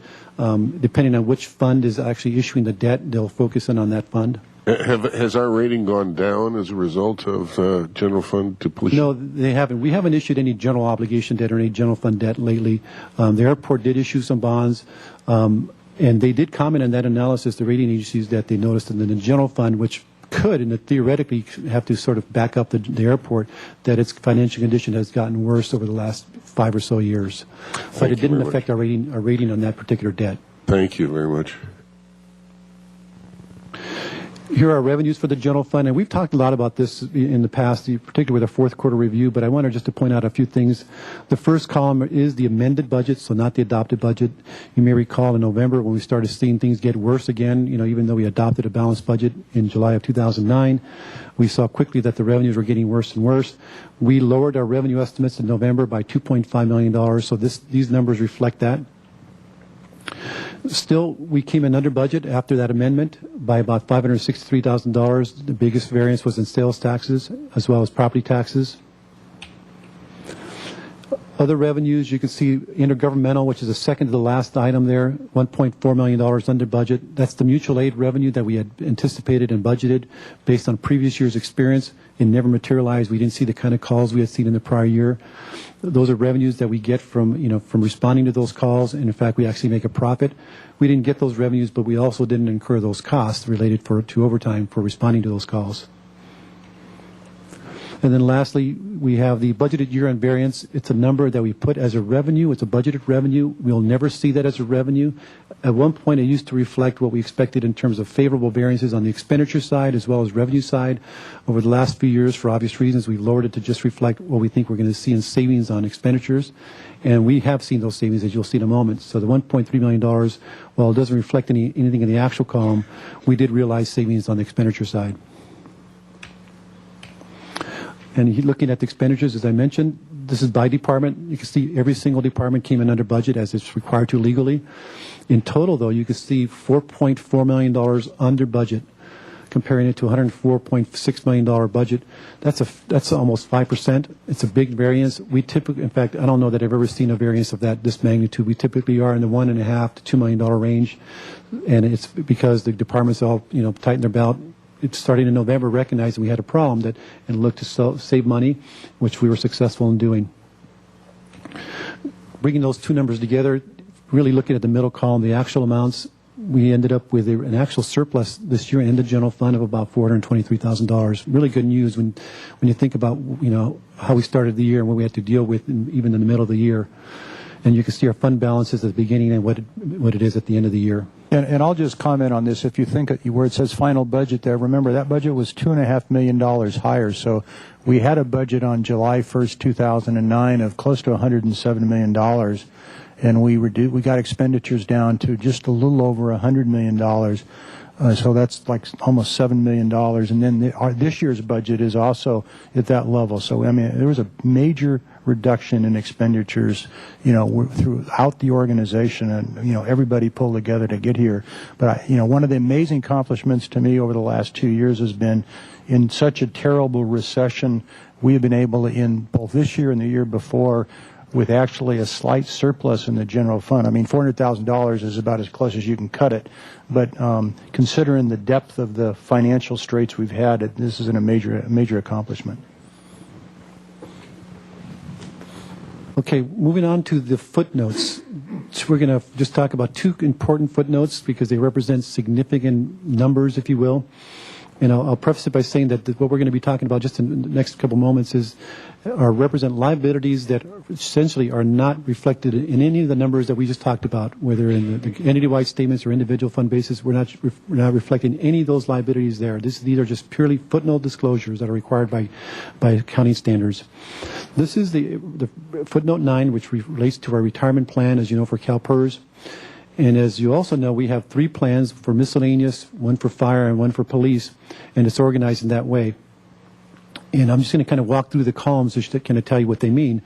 depending on which fund is actually issuing the debt, they'll focus in on that fund. Has our rating gone down as a result of general fund depletion? No, they haven't. We haven't issued any general obligation debt or any general fund debt lately. The airport did issue some bonds, and they did comment on that analysis, the rating agencies, that they noticed in the general fund, which could and theoretically have to sort of back up the airport, that its financial condition has gotten worse over the last 5 or so years. But it didn't affect our rating on that particular debt. Thank you very much. Here are revenues for the general fund, and we've talked a lot about this in the past, particularly with our fourth quarter review, but I wanted just to point out a few things. The first column is the amended budget, so not the adopted budget. You may recall in November when we started seeing things get worse again, even though we adopted a balanced budget in July of 2009, we saw quickly that the revenues were getting worse and worse. We lowered our revenue estimates in November by $2.5 million, so these numbers reflect that. Still, we came in under budget after that amendment by about $563,000. The biggest variance was in sales taxes as well as property taxes. Other revenues, you can see intergovernmental, which is the second to the last item there, $1.4 million under budget. That's the mutual aid revenue that we had anticipated and budgeted based on previous year's experience. It never materialized. We didn't see the kind of calls we had seen in the prior year. Those are revenues that we get from responding to those calls. And in fact, we actually make a profit. We didn't get those revenues, but we also didn't incur those costs related to overtime for responding to those calls. And then lastly, we have the budgeted year-end variance. It's a number that we put as a revenue. It's a budgeted revenue. We'll never see that as a revenue. At one point, it used to reflect what we expected in terms of favorable variances on the expenditure side as well as revenue side. Over the last few years, for obvious reasons, we lowered it to just reflect what we think we're going to see in savings on expenditures. And we have seen those savings, as you'll see in a moment. So the $1.3 million, while it doesn't reflect anything in the actual column, we did realize savings on the expenditure side. And looking at the expenditures, as I mentioned, this is by department. You can see every single department came in under budget as it's required to legally. In total, though, you can see $4.4 million under budget. comparing it to a $104.6 million budget. That's almost 5%. It's a big variance. We typically, in fact, I don't know that I've ever seen a variance of this magnitude. We typically are in the $1.5 to $2 million range, and it's because the departments all tighten their belt. It's starting in November, recognizing we had a problem and looked to save money, which we were successful in doing. Bringing those two numbers together, really looking at the middle column, the actual amounts, we ended up with an actual surplus this year in the general fund of about $423,000. Really good news when you think about how we started the year and what we had to deal with even in the middle of the year. And you can see our fund balances at the beginning and what it is at the end of the year. And I'll just comment on this. If you think where it says final budget there, remember that budget was $2.5 million higher. So we had a budget on July 1st, 2009 of close to $107 million. And we got expenditures down to just a little over $100 million. So that's like almost $7 million. And then this year's budget is also at that level. So, I mean, there was a major reduction in expenditures, throughout the organization, and, everybody pulled together to get here. But, one of the amazing accomplishments to me over the last 2 years has been in such a terrible recession, we have been able to, in both this year and the year before, with actually a slight surplus in the general fund. I mean, $400,000 is about as close as you can cut it. But considering the depth of the financial straits we've had, this is a major accomplishment. Okay, moving on to the footnotes. So we're going to just talk about two important footnotes because they represent significant numbers, if you will. And I'll preface it by saying that what we're going to be talking about just in the next couple moments represent liabilities that essentially are not reflected in any of the numbers that we just talked about, whether in the entity-wide statements or individual fund basis. We're not reflecting any of those liabilities there. These are just purely footnote disclosures that are required by accounting standards. This is the footnote 9, which relates to our retirement plan, as you know, for CalPERS. And as you also know, we have 3 plans for miscellaneous, one for fire and one for police, and it's organized in that way. And I'm just going to kind of walk through the columns just to kind of tell you what they mean.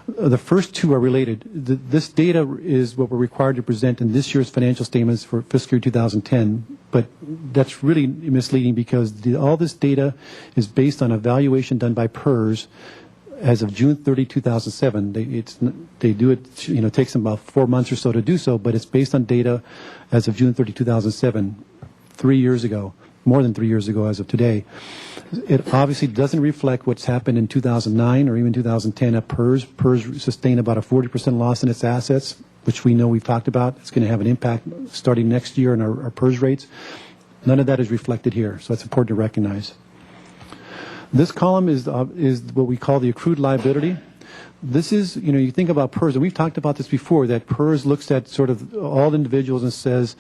The first 2 are related. This data is what we're required to present in this year's financial statements for fiscal year 2010, but that's really misleading because all this data is based on a valuation done by PERS as of June 30, 2007. They do it, it takes them about 4 months or so to do so, but it's based on data as of June 30, 2007, 3 years ago, more than 3 years ago as of today. It obviously doesn't reflect what's happened in 2009 or even 2010 at PERS. PERS sustained about a 40% loss in its assets, which we know we've talked about. It's going to have an impact starting next year on our PERS rates. None of that is reflected here, so that's important to recognize. This column is what we call the accrued liability. This is, you think about PERS, and we've talked about this before, that PERS looks at sort of all individuals and says,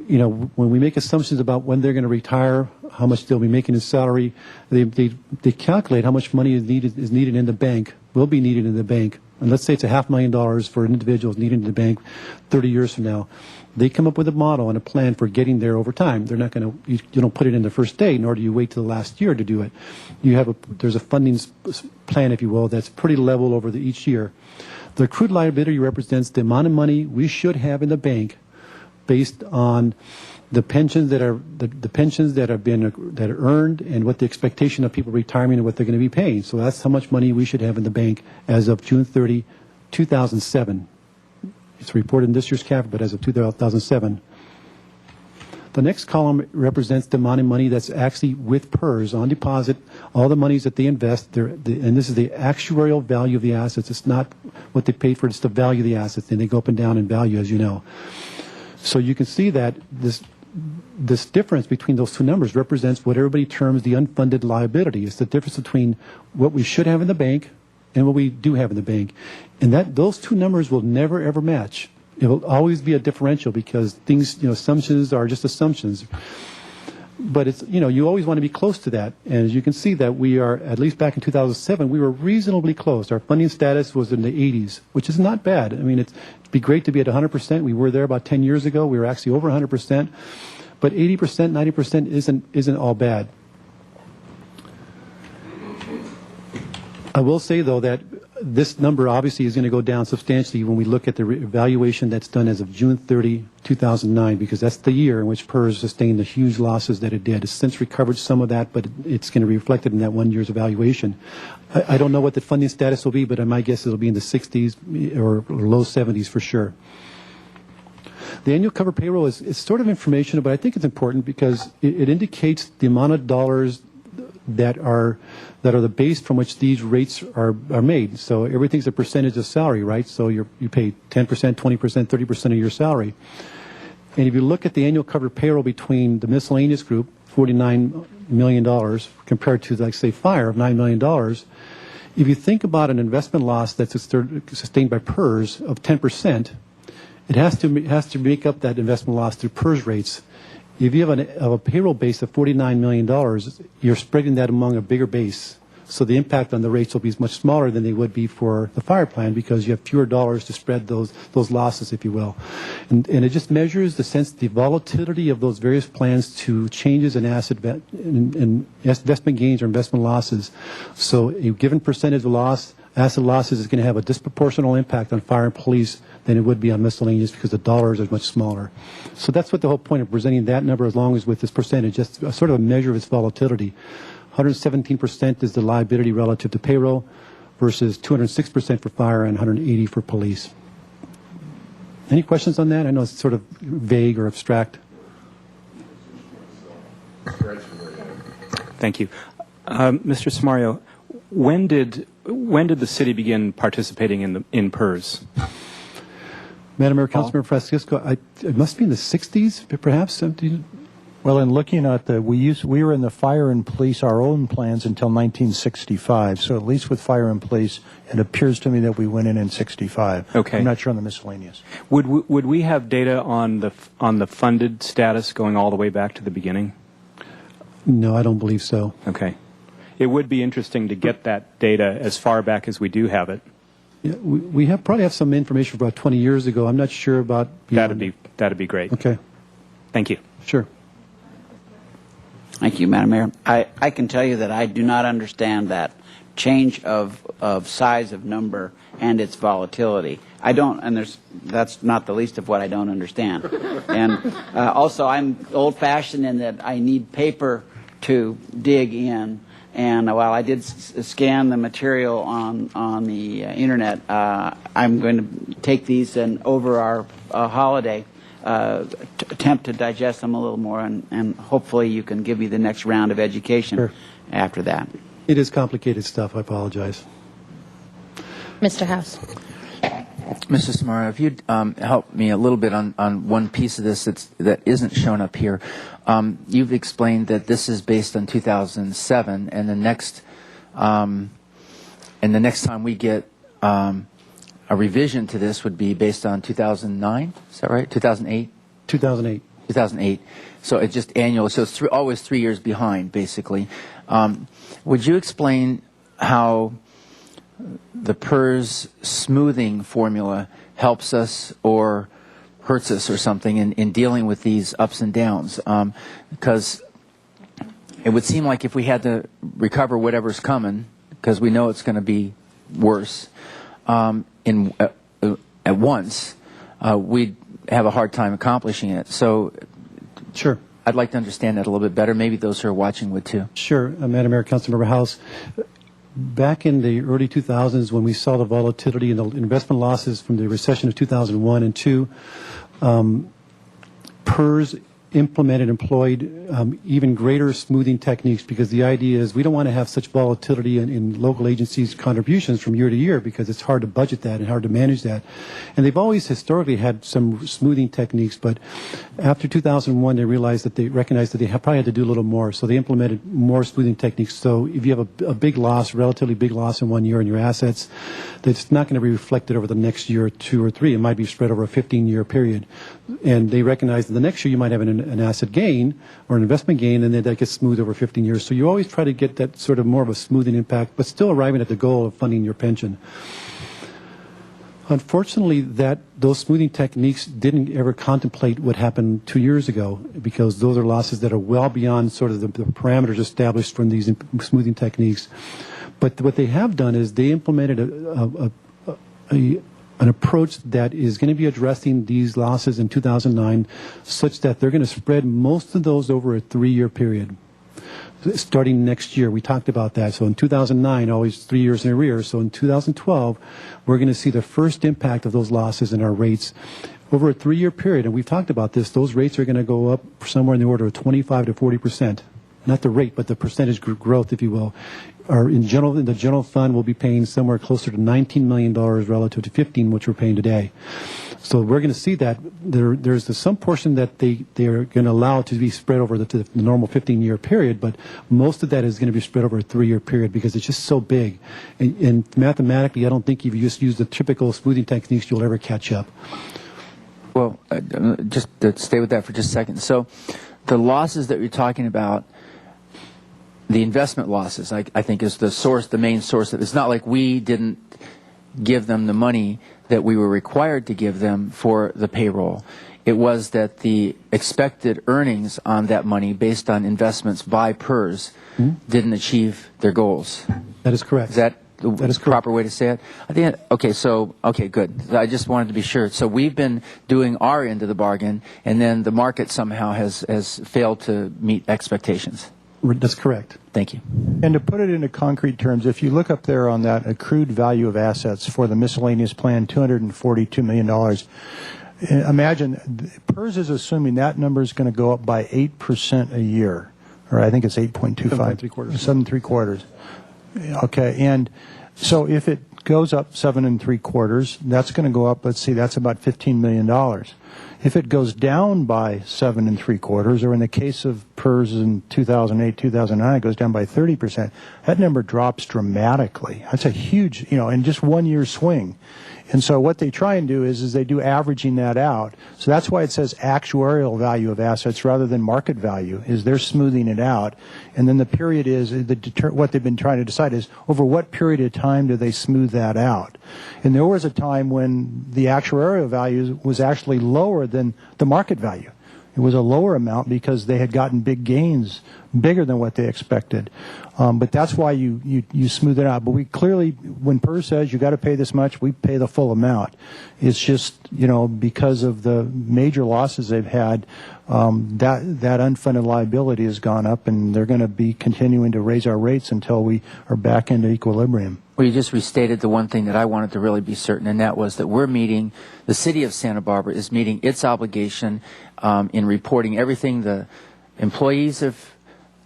when we make assumptions about when they're going to retire, how much they'll be making in salary, they calculate how much money is needed in the bank, will be needed in the bank. And let's say it's $500,000 for individuals needed in the bank 30 years from now. They come up with a model and a plan for getting there over time. They're not going to, you don't put it in the first day, nor do you wait till the last year to do it. There's a funding plan, if you will, that's pretty level over each year. The accrued liability represents the amount of money we should have in the bank based on the pensions that are that are earned and what the expectation of people retiring and what they're going to be paying. So that's how much money we should have in the bank as of June 30, 2007. It's reported in this year's CAF, but as of 2007. The next column represents the amount of money that's actually with PERS on deposit, all the monies that they invest, and this is the actuarial value of the assets. It's not what they paid for, it's the value of the assets, and they go up and down in value, as you know. So you can see that this difference between those two numbers represents what everybody terms the unfunded liability. It's the difference between what we should have in the bank and what we do have in the bank. And those two numbers will never, ever match. It will always be a differential because things, assumptions are just assumptions. But it's, you always want to be close to that. And as you can see that we are, at least back in 2007, we were reasonably close. Our funding status was in the 80s, which is not bad. I mean, it'd be great to be at 100%. We were there about 10 years ago. We were actually over 100%. But 80%, 90% isn't all bad. I will say, though, that this number obviously is going to go down substantially when we look at the evaluation that's done as of June 30, 2009, because that's the year in which PERS sustained the huge losses that it did. It's since recovered some of that, but it's going to be reflected in that 1 year's evaluation. I don't know what the funding status will be, but my guess it'll be in the 60s or low 70s for sure. The annual cover payroll is sort of informational, but I think it's important because it indicates the amount of dollars that are the base from which these rates are made. So everything's a percentage of salary, right? So you pay 10%, 20%, 30% of your salary. And if you look at the annual covered payroll between the miscellaneous group, $49 million, compared to, like, say, fire of $9 million, if you think about an investment loss that's sustained by PERS of 10%, it has to make up that investment loss through PERS rates. If you have a payroll base of $49 million, you're spreading that among a bigger base. So the impact on the rates will be much smaller than they would be for the fire plan because you have fewer dollars to spread those losses, if you will. And it just measures the volatility of those various plans to changes in in investment gains or investment losses. So a given percentage of asset losses is going to have a disproportional impact on fire and police than it would be on miscellaneous because the dollars are much smaller. So that's what the whole point of presenting that number as long as with this percentage, just sort of a measure of its volatility. 117% is the liability relative to payroll versus 206% for fire and 180% for police. Any questions on that? I know it's sort of vague or abstract. Thank you. Mr. Samario, when did the city begin participating in PERS? Madam Mayor, Councilmember Francisco, it must be in the 60s, perhaps? Well, in looking at we were in the fire and police, our own plans until 1965. So at least with fire and police, it appears to me that we went in 65. Okay. I'm not sure on the miscellaneous. Would we have data on the funded status going all the way back to the beginning? No, I don't believe so. Okay. It would be interesting to get that data as far back as we do have it. Yeah, we probably have some information about 20 years ago. I'm not sure about beyond. That'd be great. Okay. Thank you. Sure. Thank you, Madam Mayor. I can tell you that I do not understand that change of size of number and its volatility. I don't, and that's not the least of what I don't understand. And also, I'm old-fashioned in that I need paper to dig in. And while I did scan the material on the internet, I'm going to take these and over our holiday attempt to digest them a little more, and hopefully you can give me the next round of education after that. It is complicated stuff. I apologize. Mr. House. Mr. Samario, if you'd help me a little bit on one piece of this that isn't shown up here. You've explained that this is based on 2007, and the next time we get a revision to this would be based on 2009. Is that right? 2008. 2008. 2008. So it's just annual. So it's always 3 years behind, basically. Would you explain how the PERS smoothing formula helps us or hurts us or something in dealing with these ups and downs? Because it would seem like if we had to recover whatever's coming, because we know it's going to be worse, at once, we'd have a hard time accomplishing it. So sure, I'd like to understand that a little bit better. Maybe those who are watching would too. Sure. Madam Mayor, Councilmember House, back in the early 2000s when we saw the volatility and the investment losses from the recession of 2001 and 2, PERS employed even greater smoothing techniques, because the idea is we don't want to have such volatility in local agencies' contributions from year to year, because it's hard to budget that and hard to manage that. And they've always historically had some smoothing techniques, but after 2001 they recognized that they probably had to do a little more, so they implemented more smoothing techniques. So if you have a big loss, relatively big loss in 1 year in your assets, that's not going to be reflected over the next year or 2 or 3. It might be spread over a 15-year period. And they recognize that the next year you might have an asset gain or an investment gain, and then that gets smoothed over 15 years. So you always try to get that sort of more of a smoothing impact, but still arriving at the goal of funding your pension. Unfortunately, those smoothing techniques didn't ever contemplate what happened 2 years ago, because those are losses that are well beyond sort of the parameters established from these smoothing techniques. But what they have done is they implemented an approach that is going to be addressing these losses in 2009 such that they're going to spread most of those over a 3-year period. Starting next year, we talked about that. So in 2009, always 3 years in arrears. So in 2012, we're going to see the first impact of those losses in our rates over a 3-year period. And we've talked about this. Those rates are going to go up somewhere in the order of 25 to 40%. Not the rate, but the percentage growth, if you will. Or in the general fund, we'll be paying somewhere closer to $19 million relative to $15, which we're paying today. So we're going to see that there's some portion that they are going to allow to be spread over the normal 15-year period, but most of that is going to be spread over a 3-year period because it's just so big. And mathematically, I don't think if you just use the typical smoothing techniques, you'll ever catch up. Well, just to stay with that for just a second. So the losses that you're talking about, the investment losses, I think, is the main source. It's not like we didn't give them the money that we were required to give them for the payroll. It was that the expected earnings on that money based on investments by PERS didn't achieve their goals. That is correct. Is that the proper way to say it? I think. Okay, good. I just wanted to be sure. So we've been doing our end of the bargain, and then the market somehow has failed to meet expectations. That's correct. Thank you. And to put it into concrete terms, if you look up there on that accrued value of assets for the miscellaneous plan, $242 million, imagine PERS is assuming that number is going to go up by 8% a year, or I think it's 8.25. 7 3/4. Okay, and so if it goes up 7 3/4, that's going to go up, let's see, that's about $15 million. If it goes down by 7 3/4, or in the case of PERS in 2008, 2009, it goes down by 30%, that number drops dramatically. That's a huge, in just 1 year swing. And so what they try and do is they do averaging that out. So that's why it says actuarial value of assets rather than market value, is they're smoothing it out. And then the period is, what they've been trying to decide is over what period of time do they smooth that out. And there was a time when the actuarial value was actually lower than the market value. It was a lower amount because they had gotten big gains, bigger than what they expected. But that's why you smooth it out. But we clearly, when PERS says you got to pay this much, we pay the full amount. It's just, because of the major losses they've had, that unfunded liability has gone up, and they're going to be continuing to raise our rates until we are back into equilibrium. Well, you just restated the one thing that I wanted to really be certain, and that was that the city of Santa Barbara is meeting its obligation in reporting everything the employees have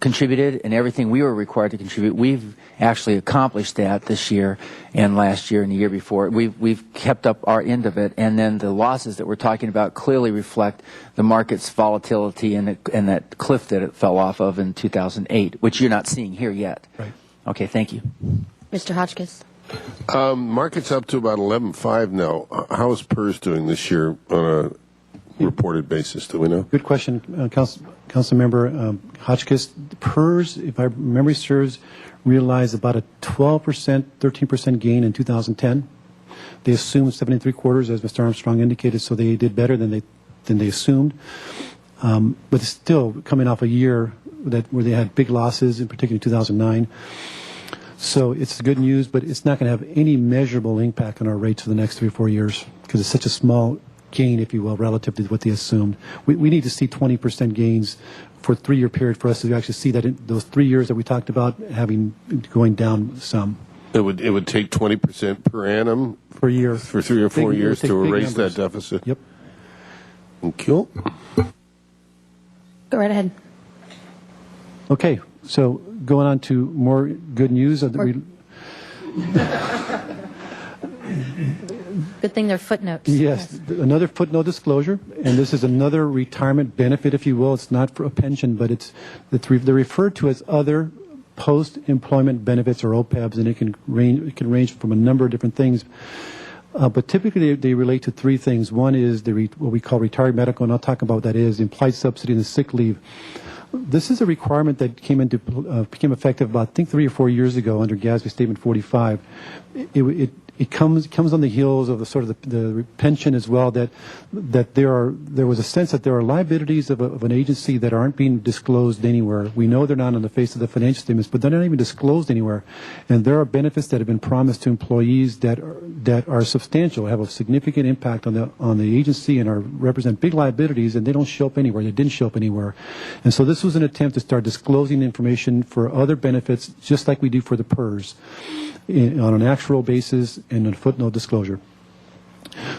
contributed and everything we were required to contribute. We've actually accomplished that this year and last year and the year before. We've kept up our end of it, and then the losses that we're talking about clearly reflect the market's volatility and that cliff that it fell off of in 2008, which you're not seeing here yet. Right. Okay, thank you. Mr. Hotchkiss. Market's up to about 11.5 now. How is PERS doing this year on a reported basis? Do we know? Good question, Councilmember Hotchkiss. PERS, if my memory serves, realized about a 12%, 13% gain in 2010. They assumed 7 3/4, as Mr. Armstrong indicated, so they did better than they assumed. But it's still coming off a year where they had big losses, in particular in 2009. So it's good news, but it's not going to have any measurable impact on our rates for the next 3 or 4 years because it's such a small gain, if you will, relative to what they assumed. We need to see 20% gains for a 3-year period for us to actually see that in those 3 years that we talked about going down some. It would take 20% per annum per year for 3 or 4 years to erase that deficit. Yep. Thank you. Go right ahead. Okay, so going on to more good news. Good thing they're footnotes. Yes, another footnote disclosure, and this is another retirement benefit, if you will. It's not for a pension, but they're referred to as other post-employment benefits, or OPEBs, and it can range from a number of different things. But typically they relate to 3 things. One is what we call retired medical, and I'll talk about what that is, implied subsidy and the sick leave. This is a requirement that became effective about, I think, 3 or 4 years ago under GASB Statement 45. it comes on the heels of the sort of the pension as well, that there was a sense that there are liabilities of an agency that aren't being disclosed anywhere. We know they're not on the face of the financial statements, but they're not even disclosed anywhere. And there are benefits that have been promised to employees that are substantial, have a significant impact on the agency, and represent big liabilities, and they don't show up anywhere. They didn't show up anywhere. And so this was an attempt to start disclosing information for other benefits, just like we do for the PERS, on an actual basis and a footnote disclosure.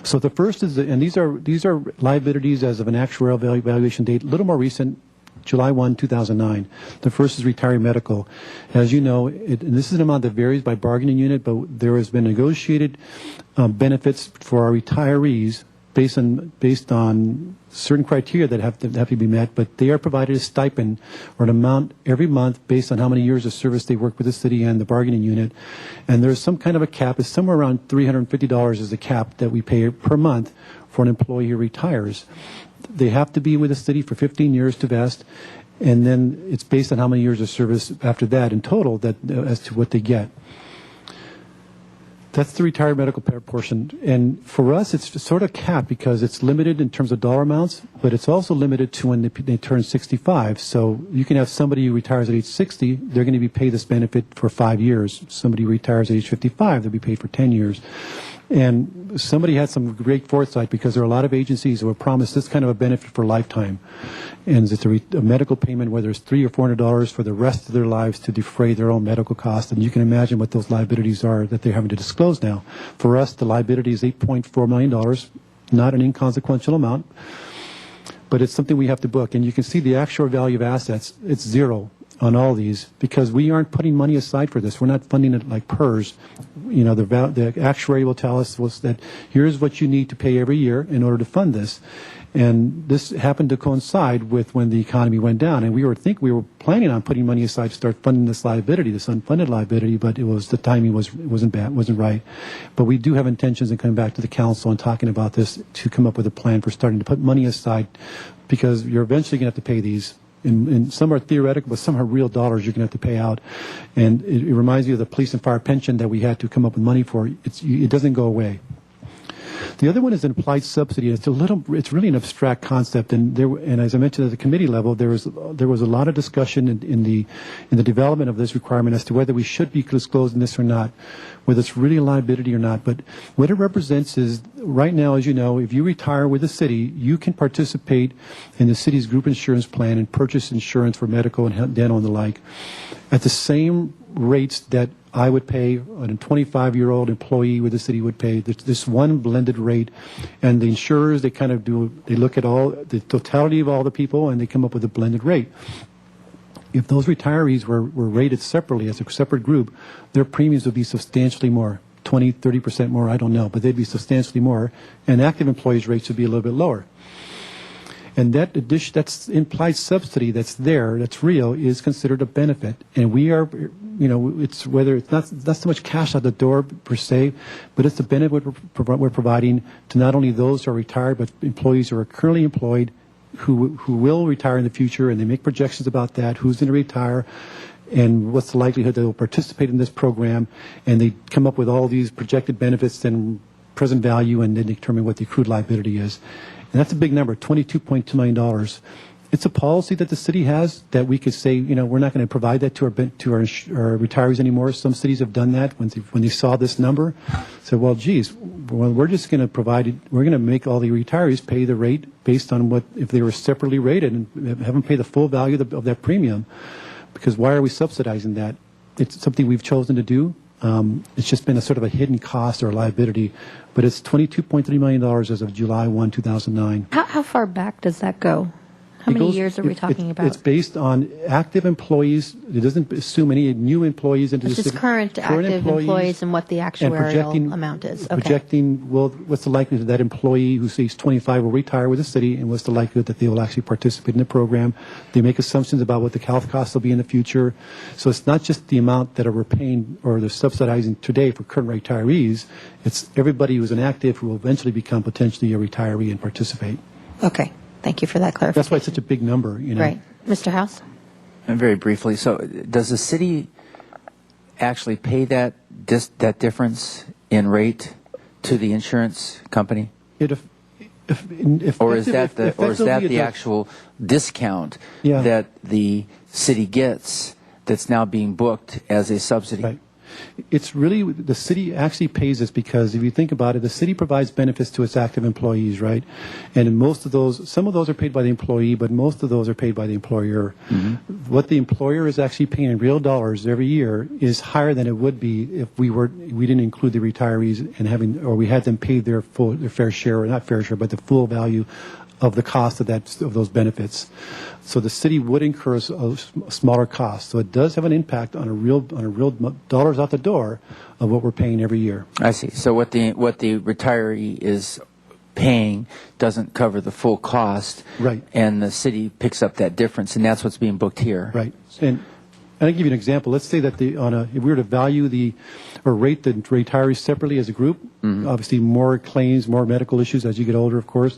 So the first is, and these are liabilities as of an actuarial valuation date, a little more recent, July 1, 2009. The first is retiree medical. As you know, and this is an amount that varies by bargaining unit, but there has been negotiated benefits for our retirees based on certain criteria that have to be met, but they are provided a stipend or an amount every month based on how many years of service they work with the city and the bargaining unit. And there's some kind of a cap. It's somewhere around $350 is the cap that we pay per month for an employee who retires. They have to be with the city for 15 years to vest, and then it's based on how many years of service after that in total as to what they get. That's the retired medical portion. And for us, it's sort of capped because it's limited in terms of dollar amounts, but it's also limited to when they turn 65. So you can have somebody who retires at age 60, they're going to be paid this benefit for 5 years. Somebody who retires at age 55, they'll be paid for 10 years. And somebody had some great foresight, because there are a lot of agencies who have promised this kind of a benefit for a lifetime. And it's a medical payment, whether it's $300 or $400 for the rest of their lives to defray their own medical costs. And you can imagine what those liabilities are that they're having to disclose now. For us, the liability is $8.4 million, not an inconsequential amount, but it's something we have to book. And you can see the actual value of assets, it's zero on all these, because we aren't putting money aside for this. We're not funding it like PERS. You know, the actuary will tell us that here's what you need to pay every year in order to fund this. And this happened to coincide with when the economy went down, and we were planning on putting money aside to start funding this liability, this unfunded liability, but the timing wasn't right. But we do have intentions in coming back to the council and talking about this to come up with a plan for starting to put money aside, because you're eventually going to have to pay these. And some are theoretical, but some are real dollars you're going to have to pay out. And it reminds me of the police and fire pension that we had to come up with money for. It doesn't go away. The other one is an implied subsidy. It's really an abstract concept, and as I mentioned at the committee level, there was a lot of discussion in the development of this requirement as to whether we should be disclosing this or not, whether it's really a liability or not. But what it represents is, right now, as you know, if you retire with the city, you can participate in the city's group insurance plan and purchase insurance for medical and dental and the like at the same rates that I would pay, a 25-year-old employee with the city would pay. This one blended rate, and the insurers, they look at the totality of all the people, and they come up with a blended rate. If those retirees were rated separately as a separate group, their premiums would be substantially more, 20, 30% more, I don't know, but they'd be substantially more, and active employees' rates would be a little bit lower. And that's implied subsidy that's there, that's real, is considered a benefit. And we are, it's not so much cash out the door per se, but it's the benefit we're providing to not only those who are retired, but employees who are currently employed, who will retire in the future, and they make projections about that, who's going to retire, and what's the likelihood that they'll participate in this program, and they come up with all these projected benefits and present value, and then determine what the accrued liability is. And that's a big number, $22.2 million. It's a policy that the city has that we could say, we're not going to provide that to our retirees anymore. Some cities have done that when they saw this number. Said, well, geez, we're just going to provide it. We're going to make all the retirees pay the rate based on if they were separately rated, and have them pay the full value of that premium. Because why are we subsidizing that? It's something we've chosen to do. It's just been a sort of a hidden cost or liability, but it's $22.3 million as of July 1, 2009. How far back does that go? How many years are we talking about? It's based on active employees. It doesn't assume any new employees into the city. It's just current active employees and what the actuarial amount is. Okay. Projecting, what's the likelihood that employee who's age 25 will retire with the city, and what's the likelihood that they will actually participate in the program. They make assumptions about what the health costs will be in the future. So it's not just the amount that we're paying or they're subsidizing today for current retirees. It's everybody who's an active who will eventually become potentially a retiree and participate. Okay. Thank you for that clarification. That's why it's such a big number, Right. Mr. House? And very briefly, so does the city actually pay that difference in rate to the insurance company? Or is that the actual discount that the city gets that's now being booked as a subsidy? Right. It's really, the city actually pays this because if you think about it, the city provides benefits to its active employees, right? And in most of those, some of those are paid by the employee, but most of those are paid by the employer. Mm-hmm. What the employer is actually paying in real dollars every year is higher than it would be if we didn't include the retirees and we had them pay their fair share, or not fair share, but the full value of the cost of those benefits. So the city would incur a smaller cost. So it does have an impact on a real dollars out the door of what we're paying every year. I see. So what the retiree is paying doesn't cover the full cost, right? And the city picks up that difference, and that's what's being booked here, right? And I'll give you an example. Let's say that if we were to value or rate the retirees separately as a group, mm-hmm. obviously more claims, more medical issues as you get older, of course.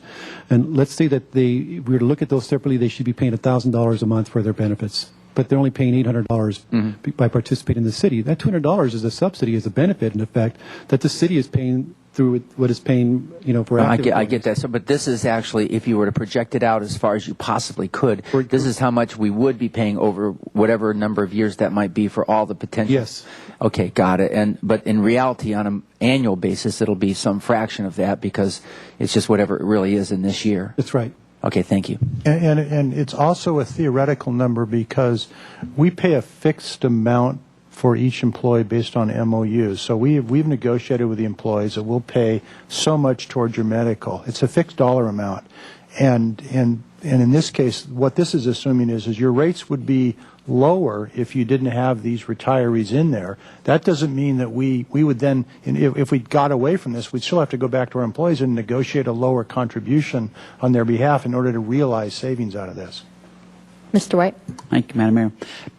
And let's say that if we were to look at those separately, they should be paying $1,000 a month for their benefits. But they're only paying $800 mm-hmm. by participating in the city. That $200 is a subsidy, is a benefit, in effect, that the city is paying through what it's paying, for active I get that. So, but this is actually, if you were to project it out as far as you possibly could, this is how much we would be paying over whatever number of years that might be for all the potential. Yes. Okay, got it. But in reality, on an annual basis, it'll be some fraction of that because it's just whatever it really is in this year. That's right. Okay, thank you. And it's also a theoretical number because we pay a fixed amount for each employee based on MOUs. So we've negotiated with the employees that we'll pay so much towards your medical. It's a fixed dollar amount. And in this case, what this is assuming is your rates would be lower if you didn't have these retirees in there. That doesn't mean that we would then, if we got away from this, we'd still have to go back to our employees and negotiate a lower contribution on their behalf in order to realize savings out of this. Mr. White. Thank you, Madam Mayor.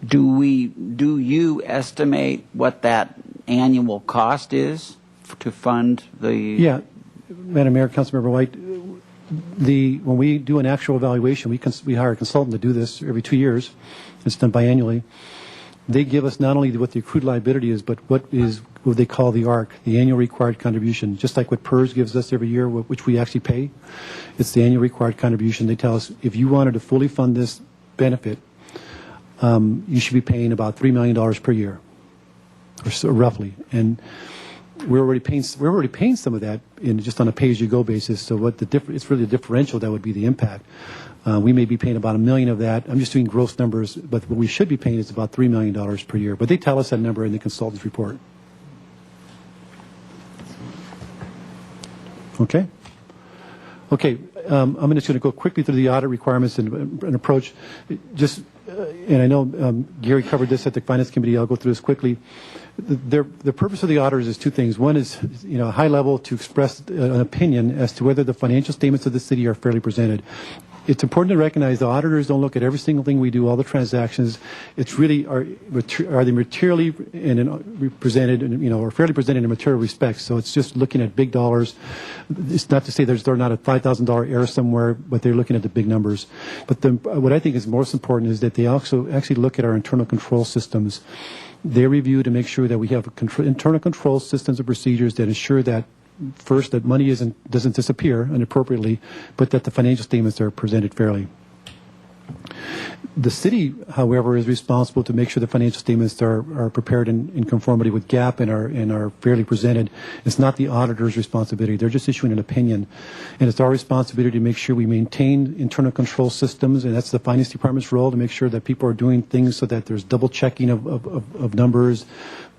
Do you estimate what that annual cost is to fund the? Yeah, Madam Mayor, Councilmember White. When we do an actual evaluation, we hire a consultant to do this every 2 years. It's done biannually. They give us not only what the accrued liability is, but what they call the ARC, the annual required contribution, just like what PERS gives us every year, which we actually pay. It's the annual required contribution. They tell us if you wanted to fully fund this benefit, you should be paying about $3 million per year, or so, roughly. And we're already paying some of that just on a pay-as-you-go basis. So it's really a differential that would be the impact. We may be paying about $1 million of that. I'm just doing gross numbers, but what we should be paying is about $3 million per year. But they tell us that number in the consultant's report. Okay. Okay. I'm just going to go quickly through the audit requirements and approach. And I know Gary covered this at the Finance Committee. I'll go through this quickly. The purpose of the auditors is two things. One is, high level to express an opinion as to whether the financial statements of the city are fairly presented. It's important to recognize the auditors don't look at every single thing we do, all the transactions. It's really, are they materially presented, or fairly presented in material respects. So it's just looking at big dollars. It's not to say there's not a $5,000 error somewhere, but they're looking at the big numbers. But what I think is most important is that they also actually look at our internal control systems. They review to make sure that we have internal control systems and procedures that ensure that, first, that money doesn't disappear inappropriately, but that the financial statements are presented fairly. The city, however, is responsible to make sure the financial statements are prepared in conformity with GAAP and are fairly presented. It's not the auditor's responsibility. They're just issuing an opinion. And it's our responsibility to make sure we maintain internal control systems, and that's the Finance Department's role, to make sure that people are doing things so that there's double checking of numbers,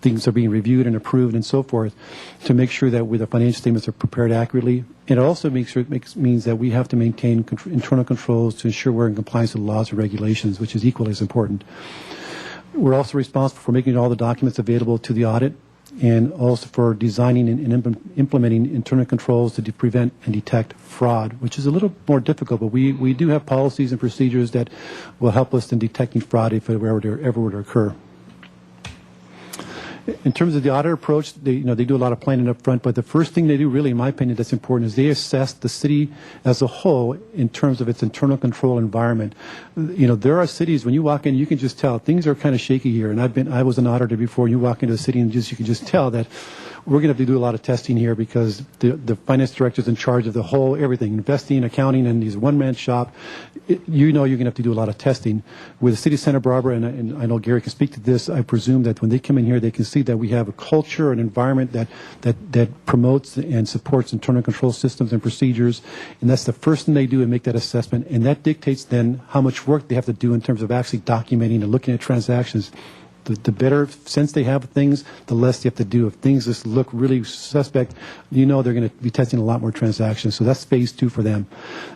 things are being reviewed and approved and so forth, to make sure that the financial statements are prepared accurately. And it also means that we have to maintain internal controls to ensure we're in compliance with laws and regulations, which is equally as important. We're also responsible for making all the documents available to the audit, and also for designing and implementing internal controls to prevent and detect fraud, which is a little more difficult, but we do have policies and procedures that will help us in detecting fraud if it ever were to occur. In terms of the audit approach, they do a lot of planning up front, but the first thing they do, really, in my opinion, that's important is they assess the city as a whole in terms of its internal control environment. There are cities, when you walk in, you can just tell things are kind of shaky here. And I was an auditor before. You walk into a city and you can just tell that we're going to have to do a lot of testing here because the finance director is in charge of the whole everything, investing, accounting, and he's a one-man shop. You're going to have to do a lot of testing. With the city of Santa Barbara, and I know Gary can speak to this, I presume that when they come in here, they can see that we have a culture, an environment that promotes and supports internal control systems and procedures, and that's the first thing they do and make that assessment, and that dictates then how much work they have to do in terms of actually documenting and looking at transactions. The better sense they have of things, the less they have to do. If things just look really suspect, they're going to be testing a lot more transactions. So that's phase 2 for them.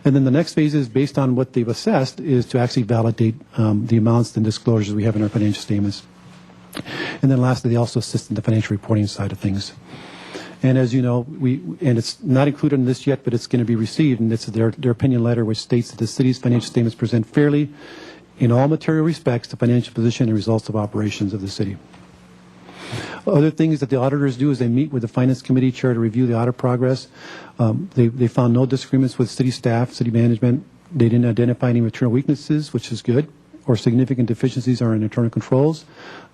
And then the next phase is, based on what they've assessed, is to actually validate the amounts and disclosures we have in our financial statements. And then lastly, they also assist in the financial reporting side of things. And as you know, and it's not included in this yet, but it's going to be received, and it's their opinion letter, which states that the city's financial statements present fairly, in all material respects, the financial position and results of operations of the city. Other things that the auditors do is they meet with the Finance Committee chair to review the audit progress. They found no disagreements with city staff, city management. They didn't identify any material weaknesses, which is good, or significant deficiencies are in internal controls.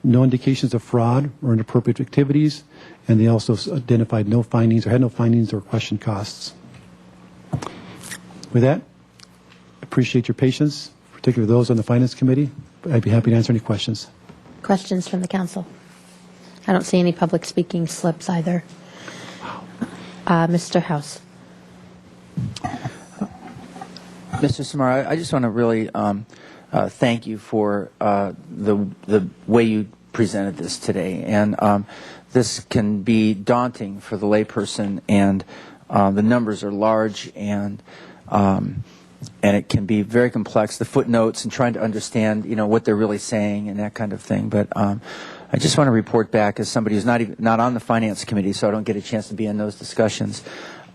No indications of fraud or inappropriate activities. And they also identified no findings or questioned costs. With that, appreciate your patience, particularly those on the Finance Committee. I'd be happy to answer any questions. Questions from the council? I don't see any public speaking slips either. Mr. House. Mr. Samar, I just want to really thank you for the way you presented this today. And this can be daunting for the layperson, and the numbers are large, and it can be very complex, the footnotes and trying to understand, what they're really saying and that kind of thing. But I just want to report back as somebody who's not on the Finance Committee, so I don't get a chance to be in those discussions,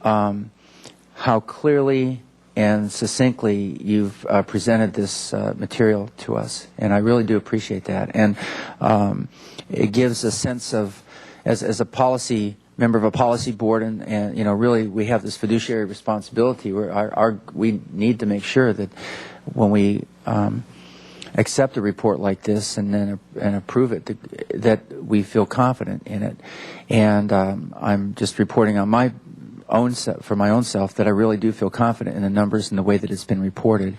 how clearly and succinctly you've presented this material to us, and I really do appreciate that. And it gives a sense of, as a policy member of a policy board, and really we have this fiduciary responsibility where we need to make sure that when we accept a report like this and approve it, that we feel confident in it. And I'm just reporting on my own for my own self that I really do feel confident in the numbers and the way that it's been reported.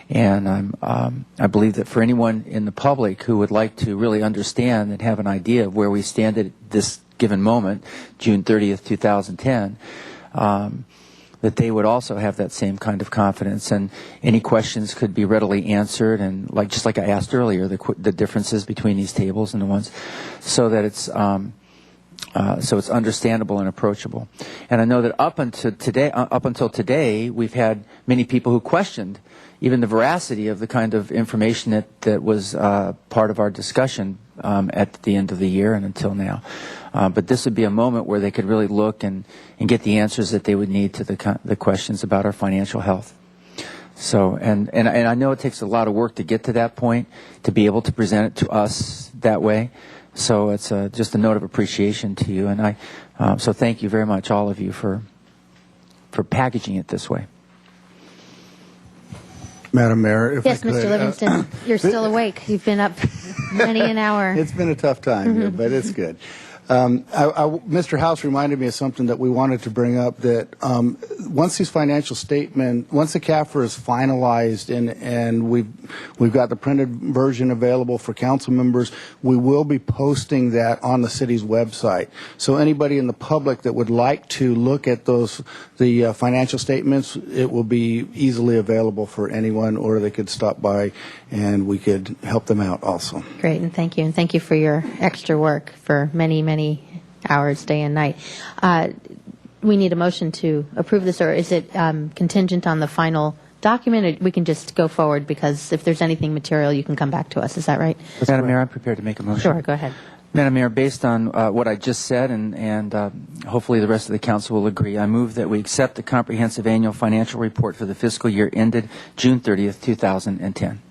And I believe that for anyone in the public who would like to really understand and have an idea of where we stand at this given moment, June 30th, 2010, that they would also have that same kind of confidence, and any questions could be readily answered, and just like I asked earlier, the differences between these tables and the ones, so that it's understandable and approachable. And I know that up until today, we've had many people who questioned even the veracity of the kind of information that was part of our discussion at the end of the year and until now. But this would be a moment where they could really look and get the answers that they would need to the questions about our financial health. So, and I know it takes a lot of work to get to that point, to be able to present it to us that way. So it's just a note of appreciation to you, and so thank you very much, all of you, for packaging it this way. Madam Mayor, if Yes, I could, Mr. Livingston, you're still awake. You've been up many an hour. It's been a tough time here, but it's good. Mr. House reminded me of something that we wanted to bring up, that once these financial statement, once the CAFR is finalized and we've got the printed version available for council members, we will be posting that on the city's website. So anybody in the public that would like to look at the financial statements, it will be easily available for anyone, or they could stop by and we could help them out also. Great, and thank you. And thank you for your extra work for many hours, day and night. We need a motion to approve this, or is it contingent on the final document? Or we can just go forward, because if there's anything material, you can come back to us. Is that right? Madam Mayor, I'm prepared to make a motion. Sure, go ahead. Madam Mayor, based on what I just said, and hopefully the rest of the council will agree, I move that we accept the comprehensive annual financial report for the fiscal year ended June 30th, 2010.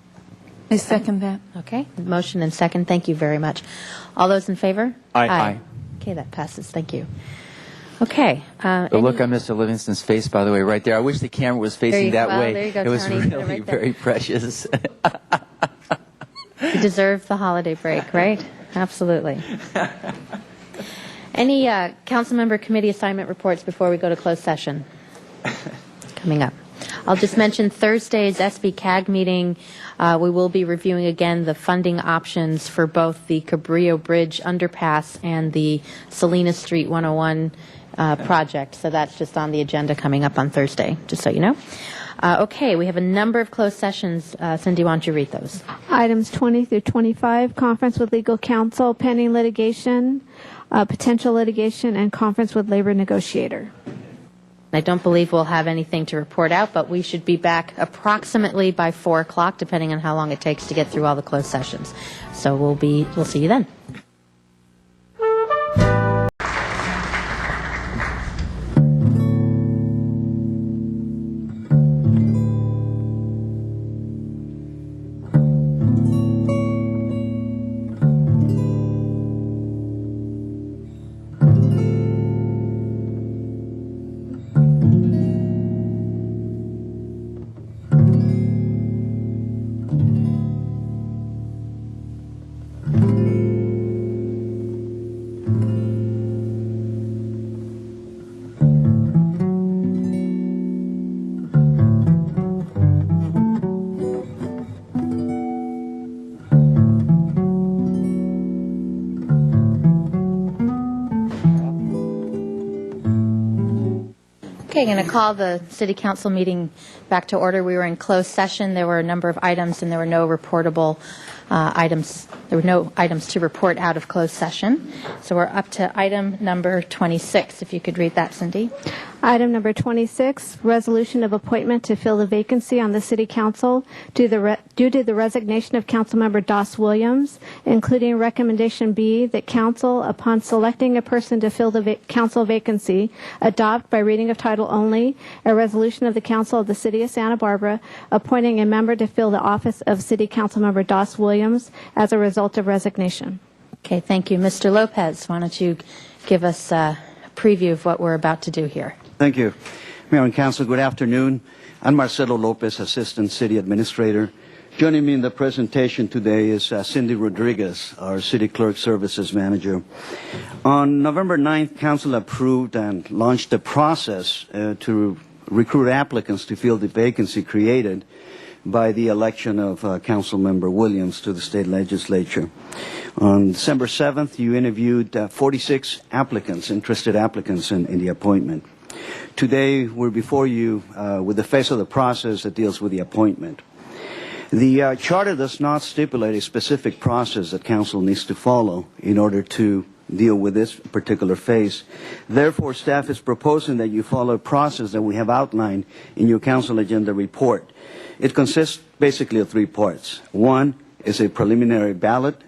I second that. Okay, motion and second. Thank you very much. All those in favor? Aye. Okay, that passes. Thank you. Okay. The look on Mr. Livingston's face, by the way, right there. I wish the camera was facing that way. There you go, it was Tony. really Right there. very precious. You deserve the holiday break, right? Absolutely. Any council member committee assignment reports before we go to closed session? Coming up. I'll just mention Thursday's SB-CAG meeting. We will be reviewing again the funding options for both the Cabrillo Bridge underpass and the Salinas Street 101 project. So that's just on the agenda coming up on Thursday, just so you know. Okay, we have a number of closed sessions. Cindy, why don't you read those? Items 20 through 25, conference with legal counsel, pending litigation, potential litigation, and conference with labor negotiator. I don't believe we'll have anything to report out, but we should be back approximately by 4 o'clock, depending on how long it takes to get through all the closed sessions. So we'll see you then. Okay, I'm going to call the City Council meeting back to order. We were in closed session. There were a number of items, and there were no reportable items. There were no items to report out of closed session. So we're up to item number 26. If you could read that, Cindy. Item number 26, resolution of appointment to fill the vacancy on the City Council due to the resignation of Councilmember Doss Williams, including recommendation B that Council, upon selecting a person to fill the council vacancy, adopt by reading of title only a resolution of the Council of the City of Santa Barbara appointing a member to fill the office of City Councilmember Doss Williams as a result of resignation. Okay, thank you. Mr. Lopez, why don't you give us a preview of what we're about to do here? Thank you. Mayor and Council, good afternoon. I'm Marcelo Lopez, Assistant City Administrator. Joining me in the presentation today is Cindy Rodriguez, our City Clerk Services Manager. On November 9th, Council approved and launched a process to recruit applicants to fill the vacancy created by the election of Councilmember Williams to the State Legislature. On December 7th, you interviewed 46 applicants, interested applicants in the appointment. Today, we're before you with the phase of the process that deals with the appointment. The charter does not stipulate a specific process that Council needs to follow in order to deal with this particular phase. Therefore, staff is proposing that you follow a process that we have outlined in your Council agenda report. It consists basically of 3 parts. 1 is a preliminary ballot,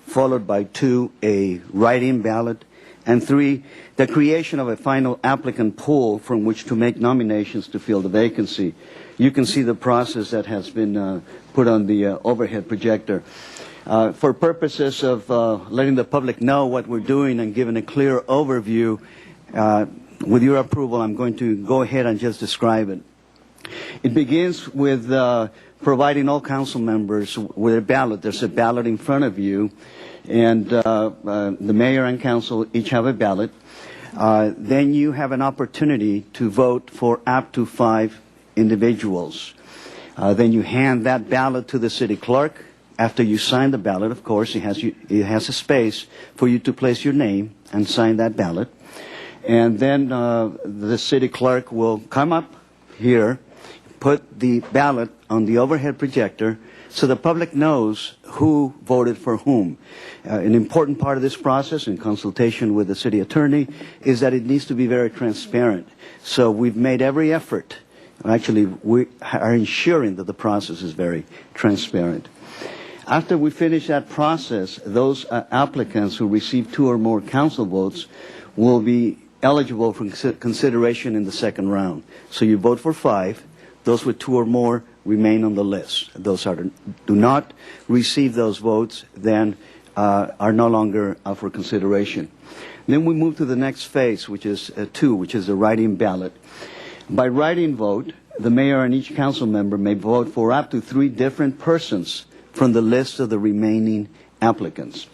followed by 2, a write-in ballot, and 3, the creation of a final applicant pool from which to make nominations to fill the vacancy. You can see the process that has been put on the overhead projector. For purposes of letting the public know what we're doing and giving a clear overview, with your approval, I'm going to go ahead and just describe it. It begins with providing all council members with a ballot. There's a ballot in front of you, and the mayor and council each have a ballot. Then you have an opportunity to vote for up to 5 individuals. Then you hand that ballot to the city clerk. After you sign the ballot, of course, it has a space for you to place your name and sign that ballot. And then the city clerk will come up here, put the ballot on the overhead projector so the public knows who voted for whom. An important part of this process, in consultation with the city attorney, is that it needs to be very transparent. So we've made every effort. Actually, we are ensuring that the process is very transparent. After we finish that process, those applicants who receive 2 or more council votes will be eligible for consideration in the second round. So you vote for 5. Those with 2 or more remain on the list. Those who do not receive those votes then are no longer up for consideration. Then we move to the next phase, which is 2, which is the write-in ballot. By write-in vote, the mayor and each council member may vote for up to 3 different persons from the list of the remaining applicants.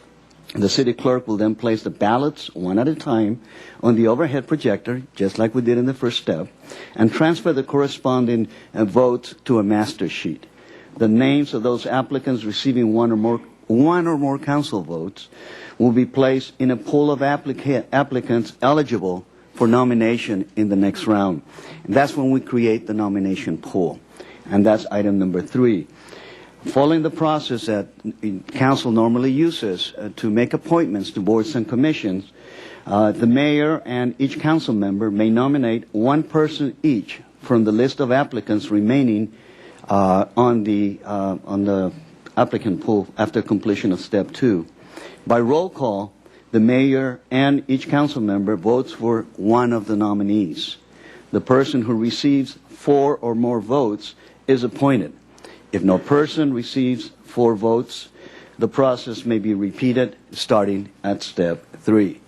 The city clerk will then place the ballots one at a time on the overhead projector, just like we did in the first step, and transfer the corresponding votes to a master sheet. The names of those applicants receiving one or more council votes will be placed in a pool of applicants eligible for nomination in the next round. And that's when we create the nomination pool. And that's item number 3. Following the process that council normally uses to make appointments to boards and commissions, the mayor and each council member may nominate one person each from the list of applicants remaining on the applicant pool after completion of step 2. By roll call, the mayor and each council member votes for one of the nominees. The person who receives 4 or more votes is appointed. If no person receives 4 votes, the process may be repeated starting at step 3.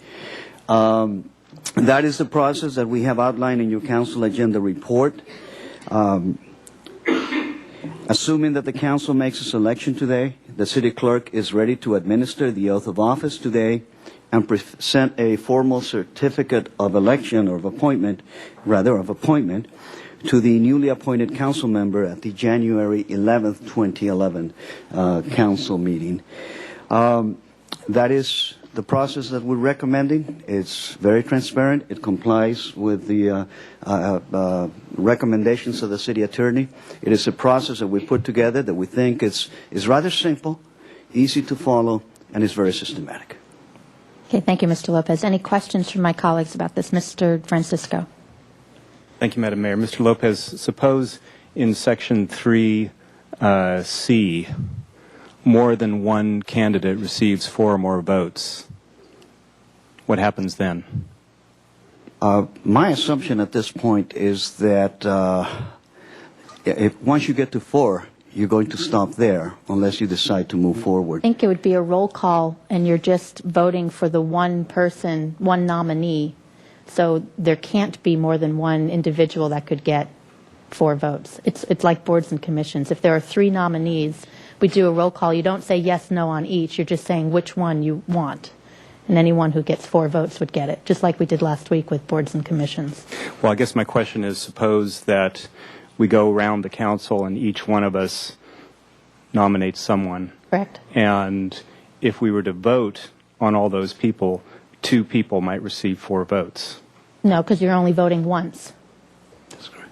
That is the process that we have outlined in your council agenda report. Assuming that the council makes a selection today, the city clerk is ready to administer the oath of office today and present a formal certificate of election or of appointment, to the newly appointed council member at the January 11th, 2011 council meeting. That is the process that we're recommending. It's very transparent. It complies with the recommendations of the city attorney. It is a process that we put together that we think is rather simple, easy to follow, and is very systematic. Okay, thank you, Mr. Lopez. Any questions from my colleagues about this? Mr. Francisco. Thank you, Madam Mayor. Mr. Lopez, suppose in Section 3C, more than one candidate receives 4 or more votes. What happens then? My assumption at this point is that once you get to 4, you're going to stop there unless you decide to move forward. I think it would be a roll call, and you're just voting for the one person, one nominee. So there can't be more than one individual that could get 4 votes. It's like boards and commissions. If there are 3 nominees, we do a roll call. You don't say yes, no on each. You're just saying which one you want. And anyone who gets 4 votes would get it, just like we did last week with boards and commissions. Well, I guess my question is, suppose that we go around the council and each one of us nominates someone. Correct. And if we were to vote on all those people, 2 people might receive 4 votes. No, because you're only voting once. That's correct.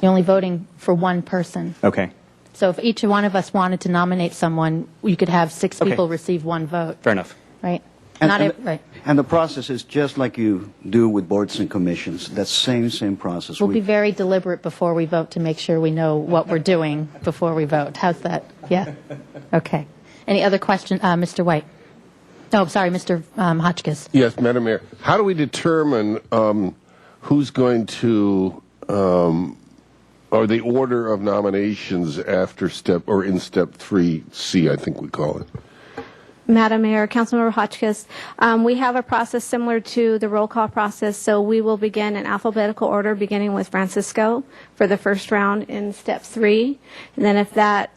You're only voting for one person. Okay. So if each one of us wanted to nominate someone, you could have 6 Okay. people receive 1 vote. Fair enough. Right? And the process is just like you do with boards and commissions. That same process. We'll be very deliberate before we vote to make sure we know what we're doing before we vote. How's that? Yeah? Okay. Any other questions? Mr. White. Oh, sorry, Mr. Hotchkiss. Yes, Madam Mayor. How do we determine who's going to, or the order of nominations after in step 3C, I think we call it? Madam Mayor, Councilmember Hotchkiss, we have a process similar to the roll call process, so we will begin in alphabetical order, beginning with Francisco for the first round in step 3. And then if that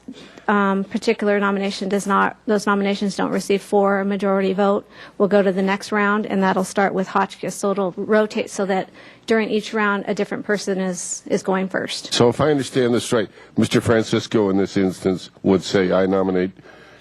particular nomination those nominations don't receive 4 majority vote, we'll go to the next round, and that'll start with Hotchkiss. So it'll rotate so that during each round, a different person is going first. So if I understand this right, Mr. Francisco in this instance would say, I nominate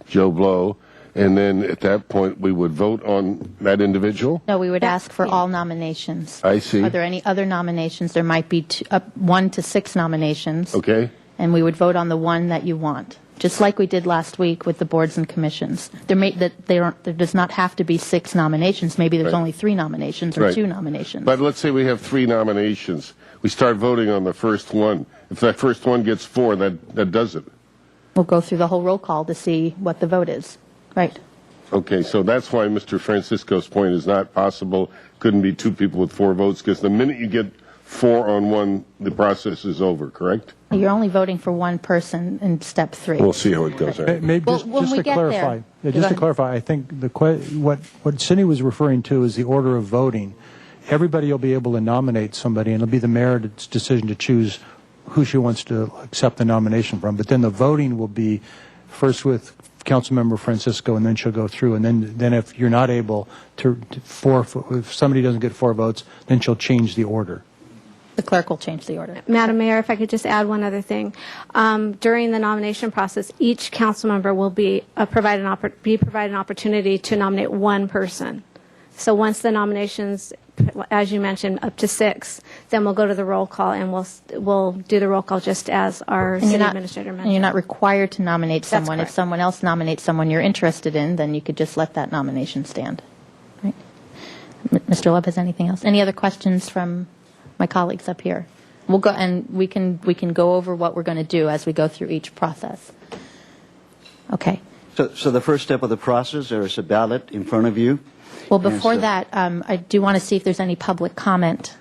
Joe Blow, and then at that point we would vote on that individual? No, we would ask for all nominations. I see. Are there any other nominations? There might be 1 to 6 nominations. Okay. And we would vote on the one that you want, just like we did last week with the boards and commissions. There does not have to be 6 nominations. Maybe there's only 3 nominations or 2 nominations. But let's say we have 3 nominations. We start voting on the first one. If that first one gets 4, that does it. We'll go through the whole roll call to see what the vote is. Right. Okay, so that's why Mr. Francisco's point is not possible. Couldn't be 2 people with 4 votes, because the minute you get 4 on one, the process is over, correct? You're only voting for one person in step 3. We'll see how it goes. Right? Maybe just to clarify, I think what Cindy was referring to is the order of voting. Everybody will be able to nominate somebody, and it'll be the mayor's decision to choose who she wants to accept the nomination from. But then the voting will be first with Councilmember Francisco, and then she'll go through. And then if you're not able if somebody doesn't get 4 votes, then she'll change the order. The clerk will change the order. Madam Mayor, if I could just add one other thing. During the nomination process, each council member will be provided an opportunity to nominate one person. So once the nominations, as you mentioned, up to 6, then we'll go to the roll call, and we'll do the roll call just as our city administrator mentioned. And you're not required to nominate That's someone. If correct. someone else nominates someone you're interested in, then you could just let that nomination stand. Right? Mr. Lopez, anything else? Any other questions from my colleagues up here? We'll go, and we can go over what we're going to do as we go through each process. Okay. So the first step of the process, there is a ballot in front of you. Well, before that, I do want to see if there's any public comment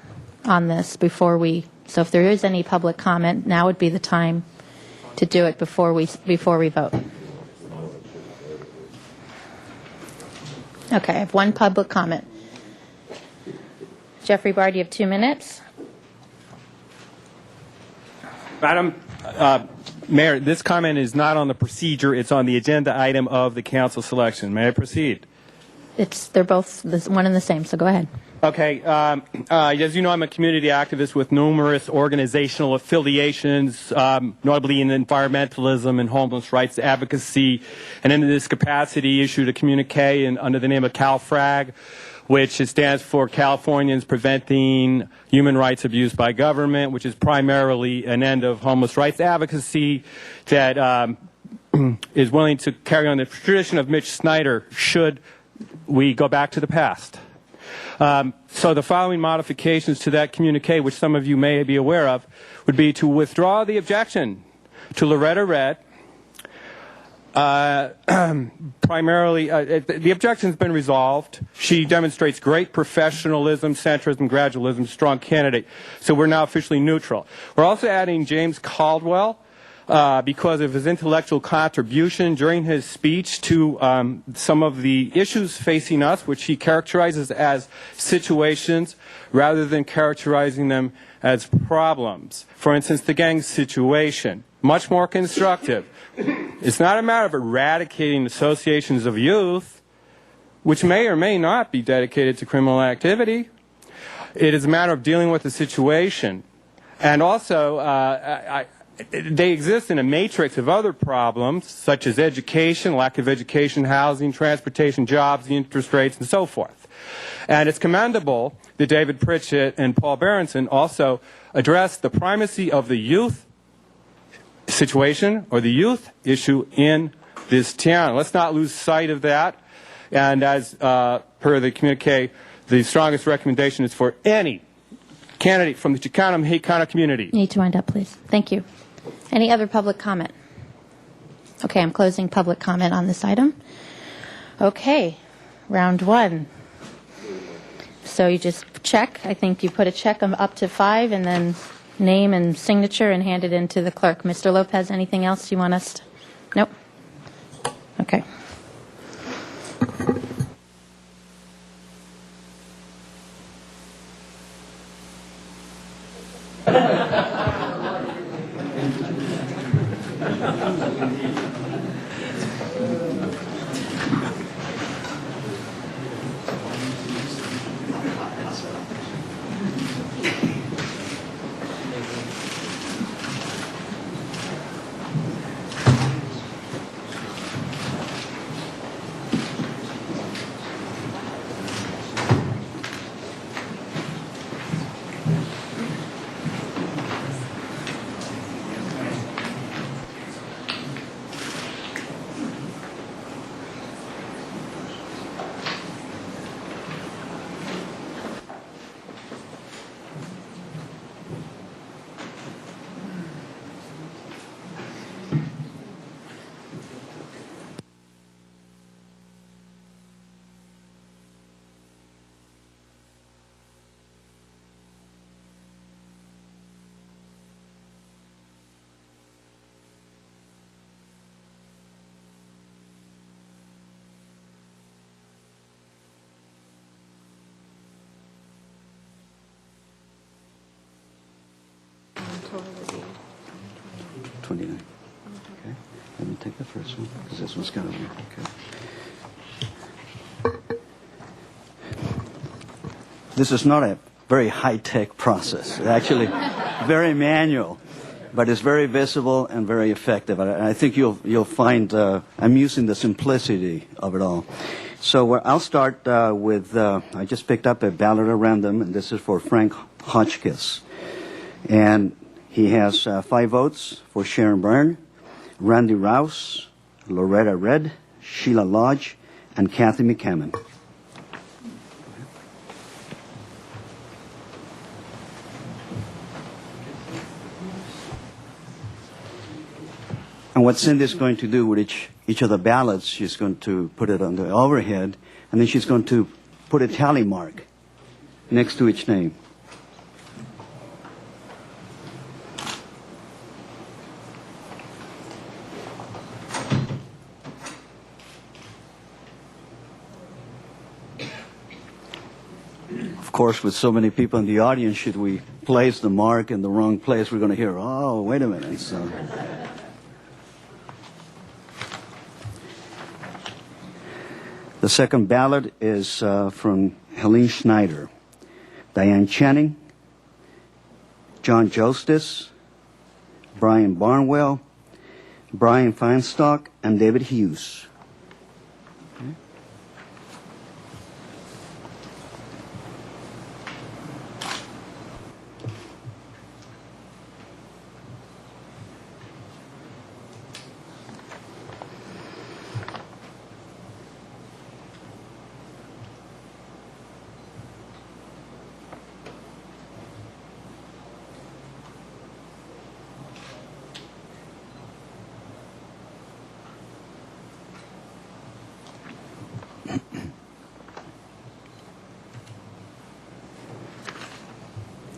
on this before we. So if there is any public comment, now would be the time to do it before we vote. Okay, I have one public comment. Jeffrey Bard, you have 2 minutes. Madam Mayor, this comment is not on the procedure. It's on the agenda item of the council selection. May I proceed? They're both one and the same, so go ahead. Okay. As you know, I'm a community activist with numerous organizational affiliations, notably in environmentalism and homeless rights advocacy. And in this capacity, issued a communique under the name of CalFrag, which stands for Californians Preventing Human Rights Abuse by Government, which is primarily an end of homeless rights advocacy that is willing to carry on the tradition of Mitch Snyder should we go back to the past. So the following modifications to that communique, which some of you may be aware of, would be to withdraw the objection to Loretta Redd. Primarily, the objection's been resolved. She demonstrates great professionalism, centrism, gradualism, strong candidate. So we're now officially neutral. We're also adding James Caldwell because of his intellectual contribution during his speech to some of the issues facing us, which he characterizes as situations rather than characterizing them as problems. For instance, the gang situation, much more constructive. It's not a matter of eradicating associations of youth, which may or may not be dedicated to criminal activity. It is a matter of dealing with the situation. And also, they exist in a matrix of other problems, such as education, lack of education, housing, transportation, jobs, the interest rates, and so forth. And it's commendable that David Pritchett and Paul Berenson also addressed the primacy of the youth situation or the youth issue in this town. Let's not lose sight of that. And as per the communique, the strongest recommendation is for any candidate from the Chicano-Mexicano community. You need to wind up, please. Thank you. Any other public comment? Okay, I'm closing public comment on this item. Okay, round 1. So you just check. I think you put a check up to 5 and then name and signature and hand it in to the clerk. Mr. Lopez, anything else you want us to? Nope. Okay. Total would be 29. Okay. Let me take the first This one? 'Cause this one's got it. Okay. This is not a very high-tech process. It's actually very manual, but it's very visible and very effective. I think you'll find amusing the simplicity of it all. So I'll start with, I just picked up a ballot at random, and this is for Frank Hotchkiss. And he has 5 votes for Sharon Byrne, Randy Rouse, Loretta Red, Sheila Lodge, and Kathy McCammon. And what Cindy's going to do with each of the ballots, she's going to put it on the overhead, and then she's going to put a tally mark next to each name. Of course, with so many people in the audience, should we place the mark in the wrong place, we're going to hear, oh, wait a minute. So. The second ballot is from Helene Schneider, Diane Channing, John Justice, Brian Barnwell, Brian Feinstock, and David Hughes.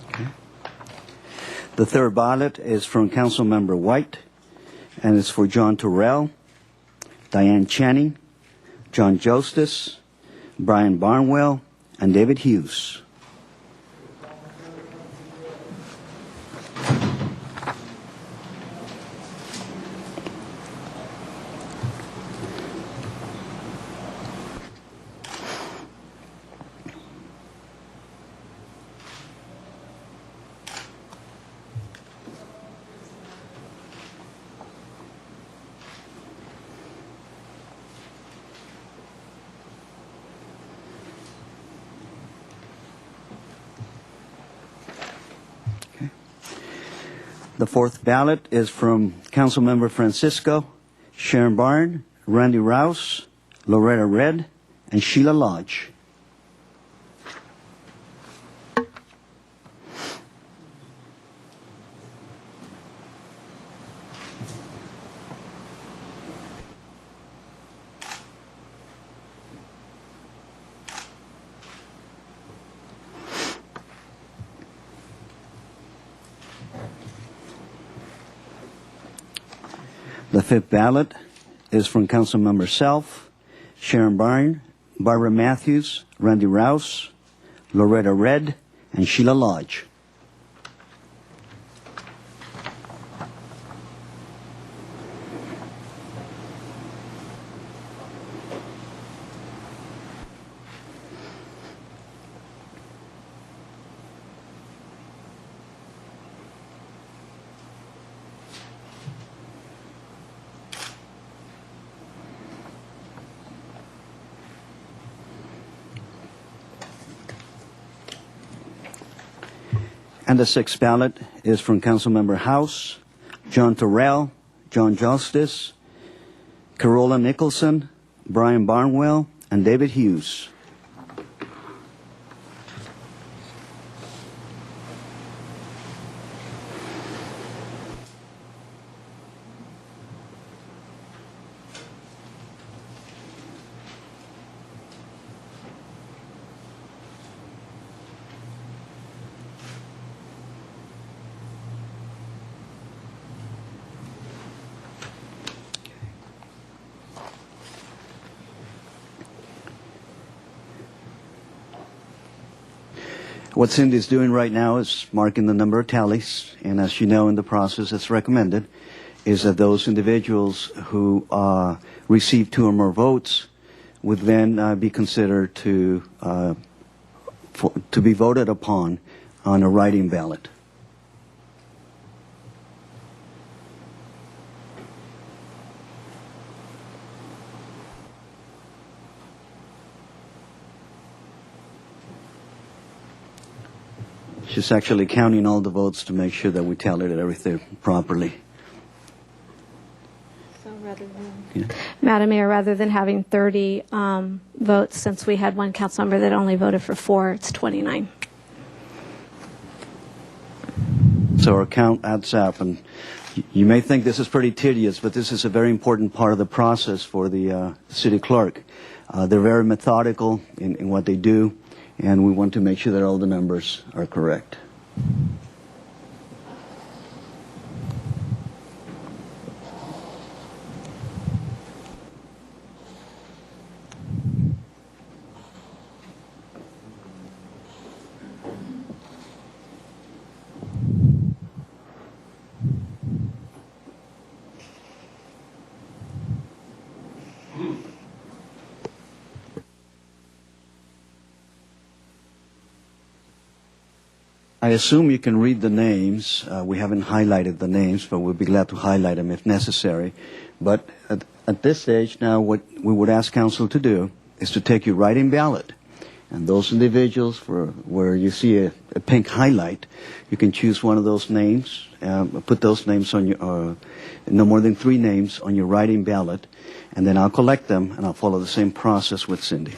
Okay. The third ballot is from Councilmember White, and it's for John Terrell, Diane Channing, John Justice, Brian Barnwell, and David Hughes. The fourth ballot is from Councilmember Francisco, Sharon Byrne, Randy Rouse, Loretta Red, and Sheila Lodge. The fifth ballot is from Councilmember Self, Sharon Byrne, Barbara Matthews, Randy Rouse, Loretta Red, and Sheila Lodge. And the sixth ballot is from Councilmember House, John Terrell, John Justice, Carola Nicholson, Brian Barnwell, and David Hughes. What Cindy's doing right now is marking the number of tallies, and as you know in the process, it's recommended is that those individuals who receive 2 or more votes would then be considered to be voted upon on a write-in ballot. She's actually counting all the votes to make sure that we tallied everything properly. Madam Mayor, rather than having 30 votes, since we had one council member that only voted for 4, it's 29. So our count adds up, and you may think this is pretty tedious, but this is a very important part of the process for the city clerk. They're very methodical in what they do, and we want to make sure that all the numbers are correct. I assume you can read the names. We haven't highlighted the names, but we'll be glad to highlight them if necessary. But at this stage now, what we would ask council to do is to take your write-in ballot. And those individuals where you see a pink highlight, you can choose one of those names, put those names on your, no more than 3 names on your write-in ballot, and then I'll collect them and I'll follow the same process with Cindy.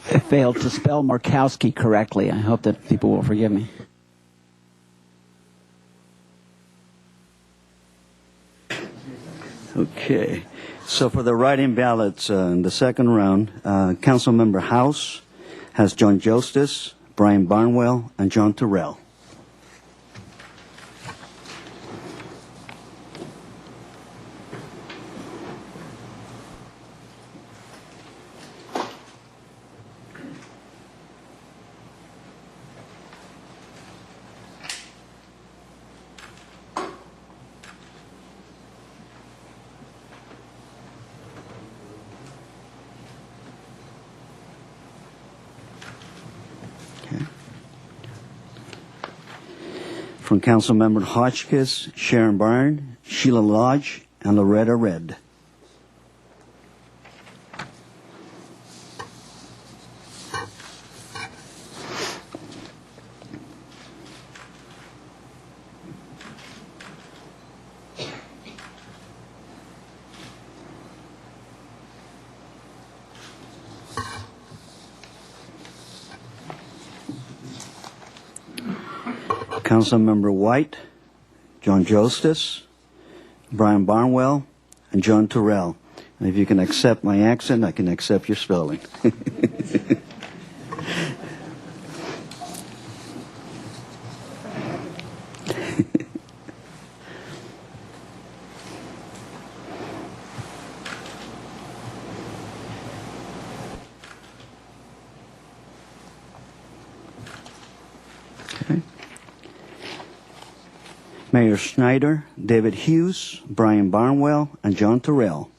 I failed to spell Markowski correctly. I hope that people will forgive me. Okay. So for the write-in ballots in the second round, Councilmember House has John Justice, Brian Barnwell, and John Terrell. From Councilmember Hotchkiss, Sharon Byrne, Sheila Lodge, and Loretta Red. Councilmember White, John Justice, Brian Barnwell, and John Terrell. And if you can accept my accent, I can accept your spelling. Mayor Schneider, David Hughes, Brian Barnwell, and John Terrell.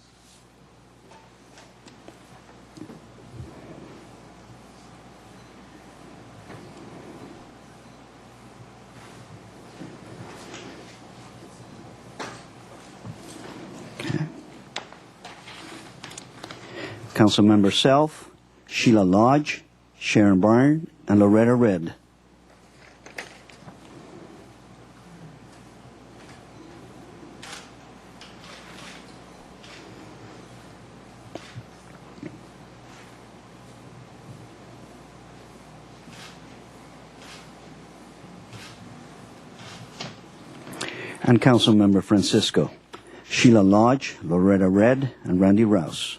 Councilmember Self, Sheila Lodge, Sharon Byrne, and Loretta Red. And Councilmember Francisco, Sheila Lodge, Loretta Red, and Randy Rouse.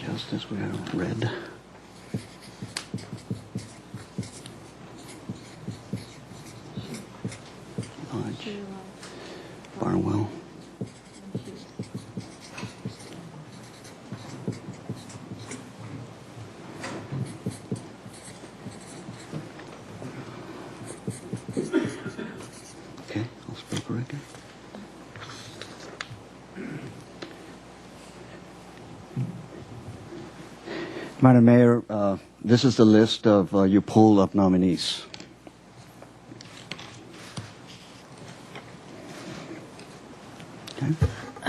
Justice, we have Red. Lodge. Barnwell. Okay, I'll spell correctly. Madam Mayor, this is the list of your poll of nominees.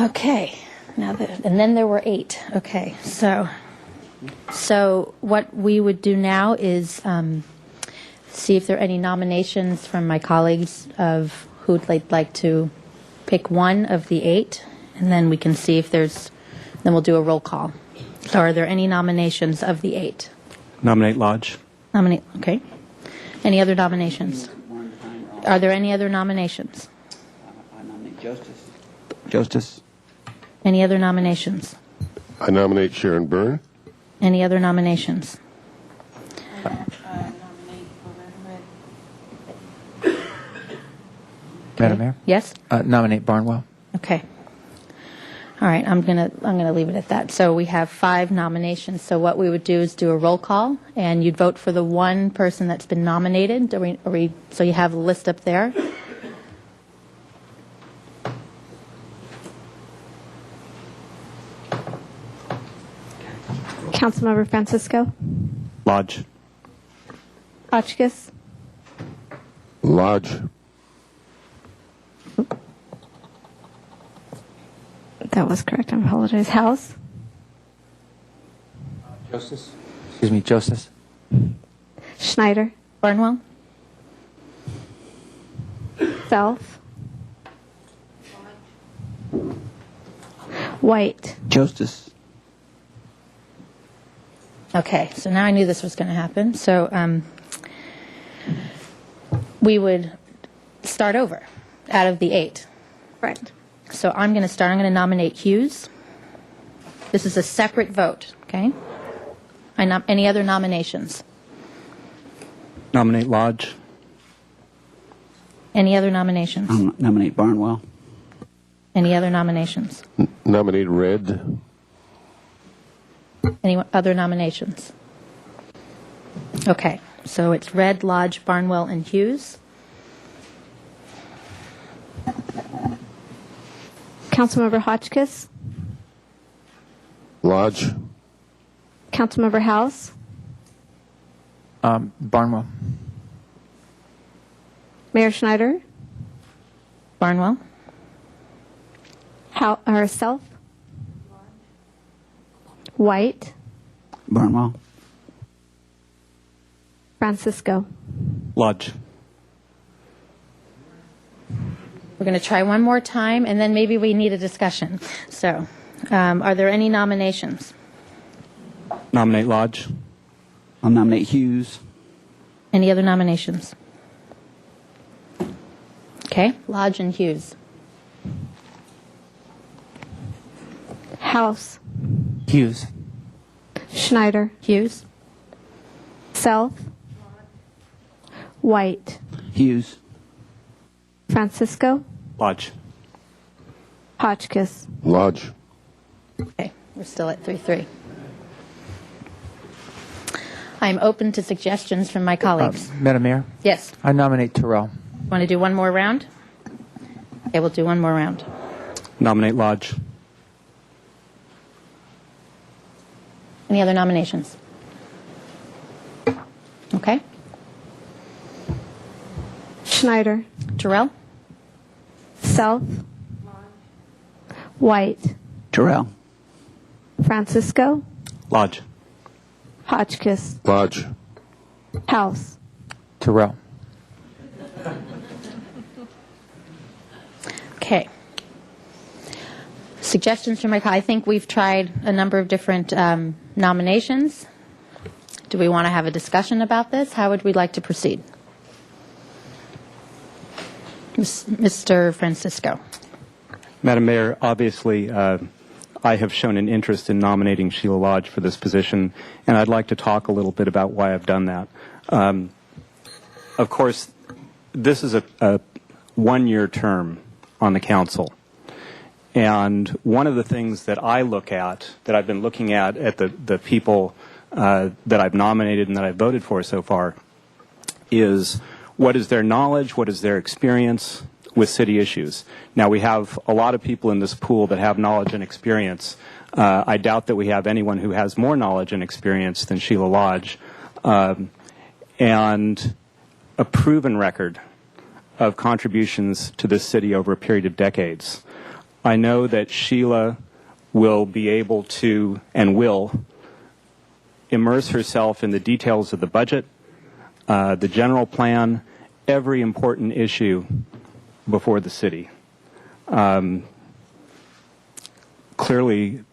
Okay. Now and then there were 8. Okay. So what we would do now is see if there are any nominations from my colleagues of who'd like to pick one of the 8, and then we can see if there's. Then we'll do a roll call. So are there any nominations of the 8? Nominate Lodge. Nominate. Okay. Any other nominations? Are there any other nominations? I nominate Justice. Justice. Any other nominations? I nominate Sharon Byrne. Any other nominations? Madam Mayor? Yes? Nominate Barnwell. Okay. All right, I'm gonna leave it at that. So we have 5 nominations. So what we would do is do a roll call, and you'd vote for the one person that's been nominated. So you have a list up there. Councilmember Francisco, Lodge. Hotchkiss, Lodge. that was correct. I apologize. House, Justice. Excuse me, Justice. Schneider, Barnwell? Self, White, Justice. Okay, so now I knew this was going to happen. So we would start over out of the 8. Right. So I'm going to start. I'm going to nominate Hughes. This is a separate vote, okay? Any other nominations? Nominate Lodge. Any other nominations? Nominate Barnwell. Any other nominations? Nominate Red. Any other nominations? Okay, so it's Red, Lodge, Barnwell, and Hughes. Councilmember Hotchkiss, Lodge. Councilmember House, Barnwell. Mayor Schneider, Barnwell. Self, White, Barnwell. Francisco. Lodge. We're going to try one more time, and then maybe we need a discussion. So, are there any nominations? Nominate Lodge. I'll nominate Hughes. Any other nominations? Okay, Lodge and Hughes. House, Hughes. Schneider, Hughes. Self, White, Hughes. Francisco, Lodge. Hotchkiss. Lodge. Okay, we're still at 3-3. I'm open to suggestions from my colleagues. Madam Mayor, Yes. I nominate Terrell. Want to do one more round? Okay, we'll do one more round. Nominate Lodge. Any other nominations? Okay. Schneider, Terrell? Self, White, Terrell. Francisco, Lodge. Hotchkiss. Lodge. House, Terrell. Okay. Suggestions from my colleagues. I think we've tried a number of different nominations. Do we want to have a discussion about this? How would we like to proceed? Mr. Francisco. Madam Mayor, obviously, I have shown an interest in nominating Sheila Lodge for this position, and I'd like to talk a little bit about why I've done that. Of course, this is a one-year term on the council, and one of the things that I look at, that I've been looking at the people that I've nominated and that I've voted for so far, is what is their knowledge, what is their experience with city issues. Now, we have a lot of people in this pool that have knowledge and experience. I doubt that we have anyone who has more knowledge and experience than Sheila Lodge, and a proven record of contributions to this city over a period of decades. I know that Sheila will be able to and will immerse herself in the details of the budget, the general plan, every important issue before the city. Clearly,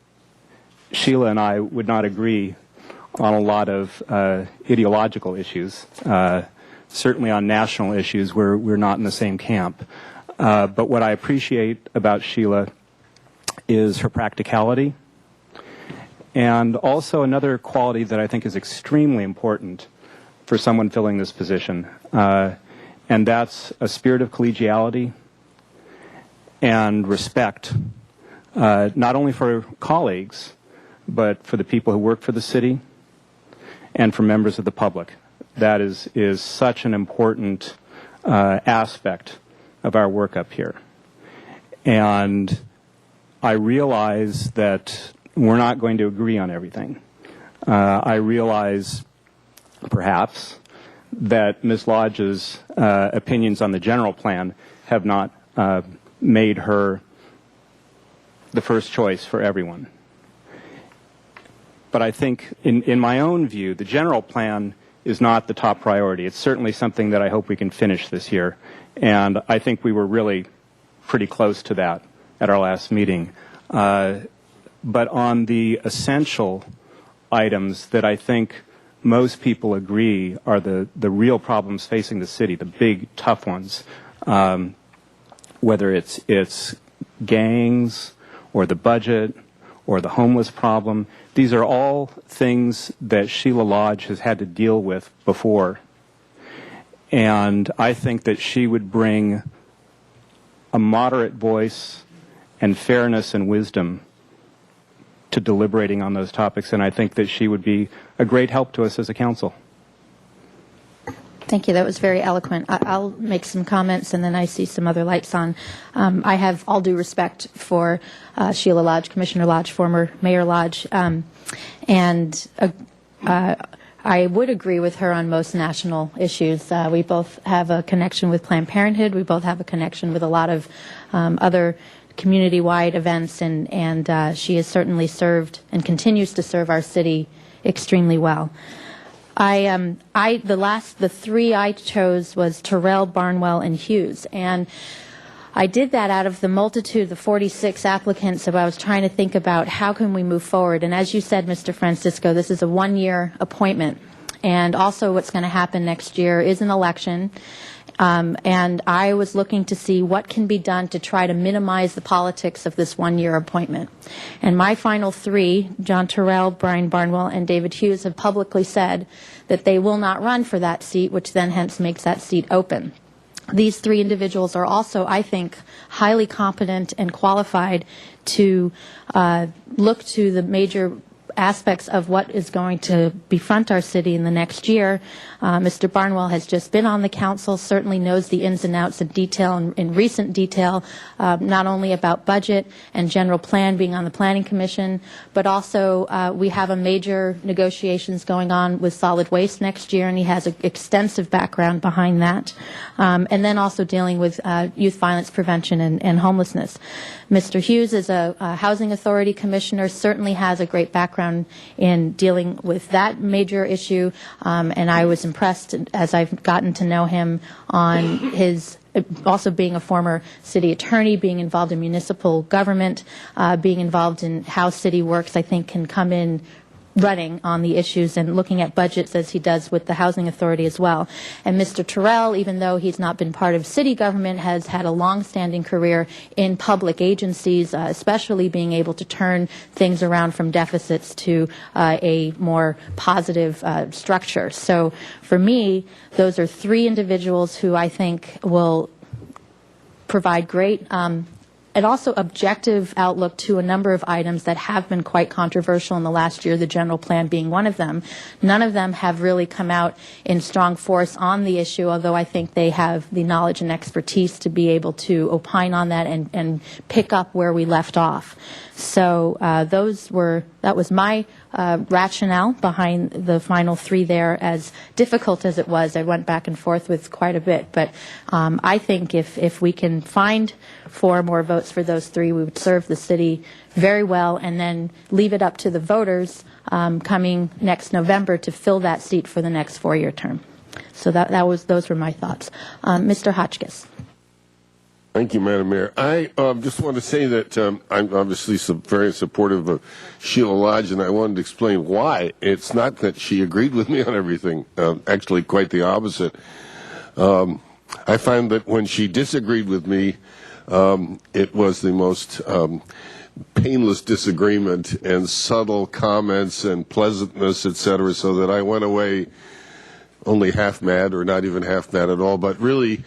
Sheila and I would not agree on a lot of ideological issues, certainly on national issues where we're not in the same camp. But what I appreciate about Sheila is her practicality, and also another quality that I think is extremely important for someone filling this position, and that's a spirit of collegiality and respect, not only for colleagues, but for the people who work for the city and for members of the public. That is such an important aspect of our work up here. And I realize that we're not going to agree on everything. I realize, perhaps, that Ms. Lodge's opinions on the general plan have not made her the first choice for everyone. But I think, in my own view, the general plan is not the top priority. It's certainly something that I hope we can finish this year. And I think we were really pretty close to that at our last meeting. But on the essential items that I think most people agree are the real problems facing the city, the big, tough ones, whether it's gangs or the budget or the homeless problem, these are all things that Sheila Lodge has had to deal with before. And I think that she would bring a moderate voice and fairness and wisdom to deliberating on those topics, and I think that she would be a great help to us as a council. Thank you. That was very eloquent. I'll make some comments, and then I see some other lights on. I have all due respect for Sheila Lodge, Commissioner Lodge, former Mayor Lodge, and I would agree with her on most national issues. We both have a connection with Planned Parenthood. We both have a connection with a lot of other community-wide events, and she has certainly served and continues to serve our city extremely well. The three I chose was Terrell, Barnwell, and Hughes, and I did that out of the multitude, the 46 applicants. So I was trying to think about how can we move forward. And as you said, Mr. Francisco, this is a one-year appointment, and also what's going to happen next year is an election. And I was looking to see what can be done to try to minimize the politics of this one-year appointment. And my final three, John Terrell, Brian Barnwell, and David Hughes, have publicly said that they will not run for that seat, which then hence makes that seat open. These three individuals are also, I think, highly competent and qualified to look to the major aspects of what is going to befront our city in the next year. Mr. Barnwell has just been on the council, certainly knows the ins and outs of detail, in recent detail, not only about budget and general plan, being on the Planning Commission, but also we have a major negotiations going on with solid waste next year, and he has an extensive background behind that. And then also dealing with youth violence prevention and homelessness. Mr. Hughes is a Housing Authority Commissioner, certainly has a great background in dealing with that major issue, and I was impressed as I've gotten to know him on his also being a former city attorney, being involved in municipal government, being involved in how city works, I think can come in running on the issues and looking at budgets as he does with the Housing Authority as well. And Mr. Terrell, even though he's not been part of city government, has had a long-standing career in public agencies, especially being able to turn things around from deficits to a more positive structure. So for me, those are three individuals who I think will provide great and also objective outlook to a number of items that have been quite controversial in the last year, the general plan being one of them. None of them have really come out in strong force on the issue, although I think they have the knowledge and expertise to be able to opine on that and pick up where we left off. So that was my rationale behind the final three there. As difficult as it was, I went back and forth with quite a bit. But I think if we can find 4 more votes for those three, we would serve the city very well, and then leave it up to the voters coming next November to fill that seat for the next 4-year term. So those were my thoughts. Mr. Hotchkiss. Thank you, Madam Mayor. I just want to say that I'm obviously very supportive of Sheila Lodge, and I wanted to explain why. It's not that she agreed with me on everything. Actually, quite the opposite. I find that when she disagreed with me, it was the most painless disagreement and subtle comments and pleasantness, etc., so that I went away only half mad, or not even half mad at all, but really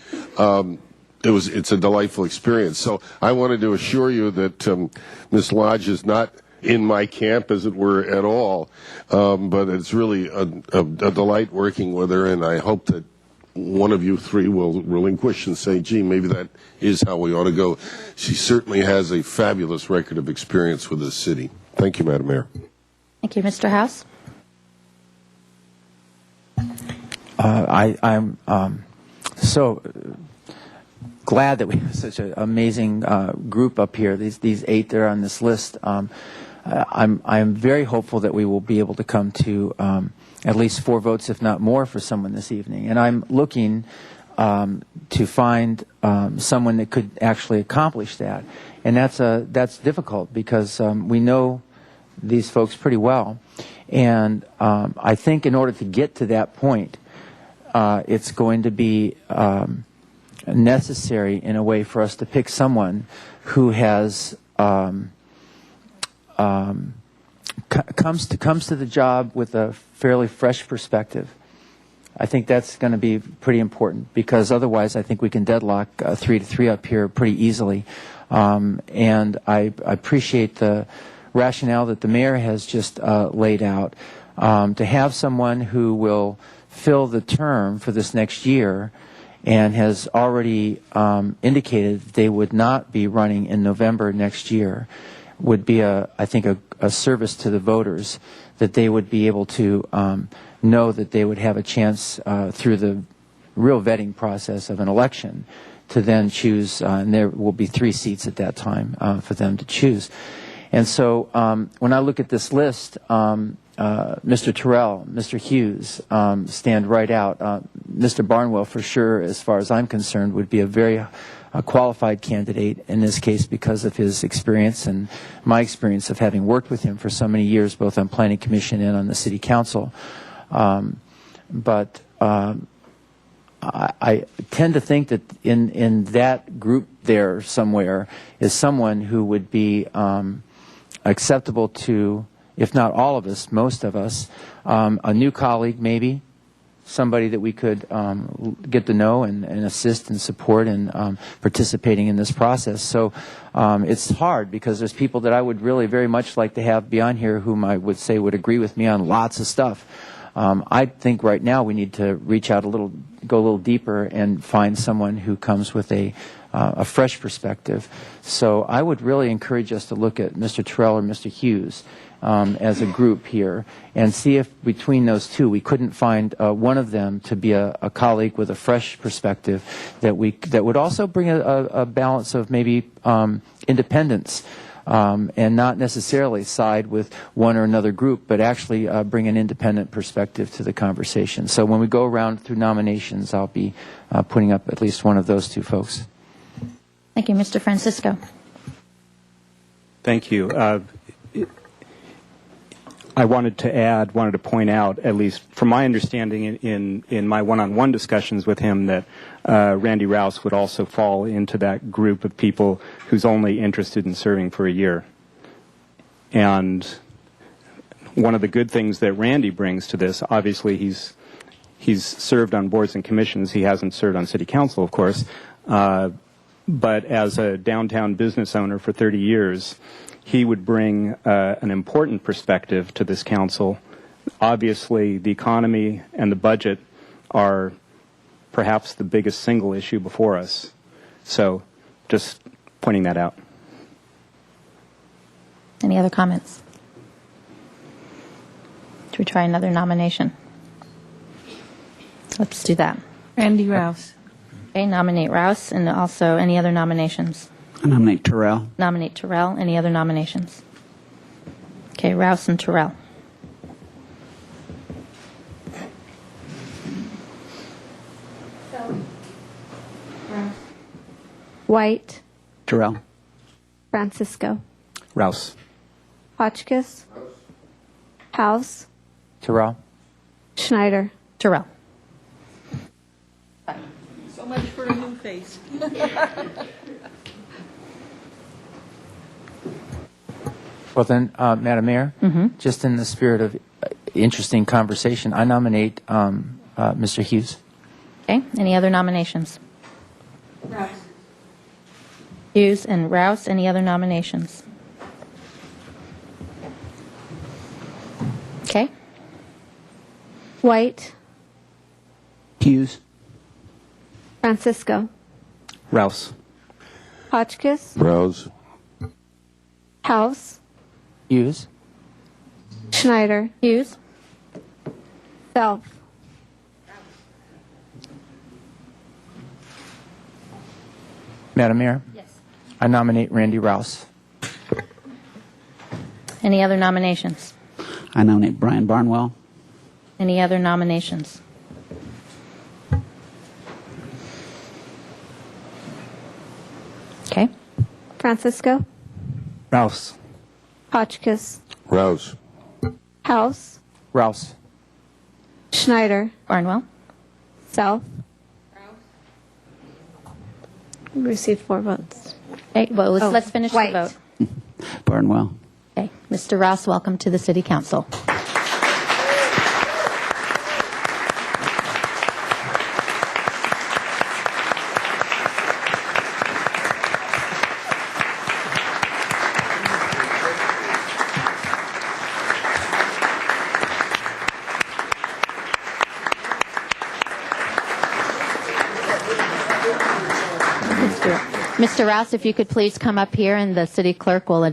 it's a delightful experience. So I wanted to assure you that Ms. Lodge is not in my camp, as it were, at all, but it's really a delight working with her, and I hope that one of you three will relinquish and say, gee, maybe that is how we ought to go. She certainly has a fabulous record of experience with this city. Thank you, Madam Mayor. Thank you, Mr. House. I'm so glad that we have such an amazing group up here. These 8 that are on this list. I'm very hopeful that we will be able to come to at least 4 votes, if not more, for someone this evening. And I'm looking to find someone that could actually accomplish that. And that's difficult because we know these folks pretty well. And I think in order to get to that point, it's going to be necessary in a way for us to pick someone who has comes to the job with a fairly fresh perspective. I think that's going to be pretty important, because otherwise I think we can deadlock 3-3 up here pretty easily. And I appreciate the rationale that the mayor has just laid out. To have someone who will fill the term for this next year and has already indicated they would not be running in November next year would be, I think, a service to the voters, that they would be able to know that they would have a chance through the real vetting process of an election to then choose, and there will be 3 seats at that time for them to choose. And so when I look at this list, Mr. Terrell, Mr. Hughes stand right out. Mr. Barnwell, for sure, as far as I'm concerned, would be a very qualified candidate in this case because of his experience and my experience of having worked with him for so many years, both on Planning Commission and on the City Council. But I tend to think that in that group there somewhere is someone who would be acceptable to, if not all of us, most of us, a new colleague maybe, somebody that we could get to know and assist and support in participating in this process. So it's hard because there's people that I would really very much like to have beyond here whom I would say would agree with me on lots of stuff. I think right now we need to reach out a little, go a little deeper and find someone who comes with a fresh perspective. So I would really encourage us to look at Mr. Terrell or Mr. Hughes as a group here and see if between those two we couldn't find one of them to be a colleague with a fresh perspective that would also bring a balance of maybe independence and not necessarily side with one or another group, but actually bring an independent perspective to the conversation. So when we go around through nominations, I'll be putting up at least one of those two folks. Thank you, Mr. Francisco. Thank you. I wanted to point out, at least from my understanding in my one-on-one discussions with him, that Randy Rouse would also fall into that group of people who's only interested in serving for a year. And one of the good things that Randy brings to this, obviously he's served on boards and commissions. He hasn't served on city council, of course. But as a downtown business owner for 30 years, he would bring an important perspective to this council. Obviously, the economy and the budget are perhaps the biggest single issue before us. So just pointing that out. Any other comments? Should we try another nomination? Let's do that. Randy Rouse. Okay, nominate Rouse, and also any other nominations? I nominate Terrell. Nominate Terrell. Any other nominations? Okay, Rouse and Terrell. White, Terrell. Francisco, Rouse. Hotchkiss, House, Terrell? Schneider. Terrell. So much for a new face. Well then, Madam Mayor, just in the spirit of interesting conversation, I nominate Mr. Hughes. Okay, any other nominations? Rouse. Hughes and Rouse. Any other nominations? Okay. White, Hughes. Francisco, Rouse. Hotchkiss, Rouse. House, Hughes? Schneider, Hughes. Self. Madam Mayor? Yes. I nominate Randy Rouse. Any other nominations? I nominate Brian Barnwell. Any other nominations? Okay. Francisco, Rouse. Hotchkiss, Rouse. House, Rouse. Schneider, Barnwell. Self. Received 4 votes. Okay, well, let's finish White. the vote. Barnwell. Okay, Mr. Rouse, welcome to the City Council. Mr. Rouse, if you could please come up here, and the city clerk will.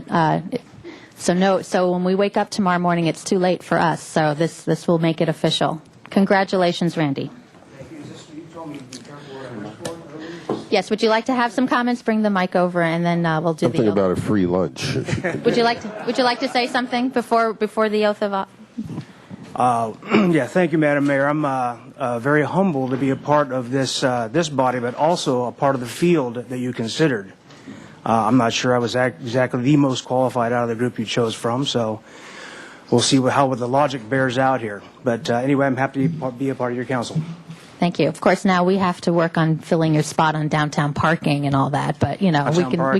So when we wake up tomorrow morning, it's too late for us. So this will make it official. Congratulations, Randy. Yes. Would you like to have some comments? Bring the mic over, and then we'll do Something the. about a free lunch. Would you like to say something before the oath of office? Yeah, thank you, Madam Mayor. I'm very humbled to be a part of this body, but also a part of the field that you considered. I'm not sure I was exactly the most qualified out of the group you chose from, so we'll see how the logic bears out here. But anyway, I'm happy to be a part of your council. Thank you. Of course, now we have to work on filling your spot on downtown parking and all that, but we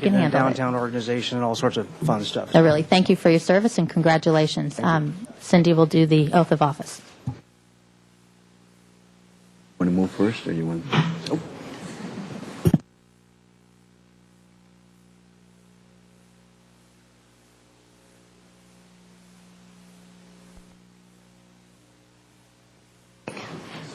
can handle downtown organization and all sorts of fun stuff. it. Really, thank you for your service and congratulations. Cindy will do the oath of office. Want to move first, or you want? Oh.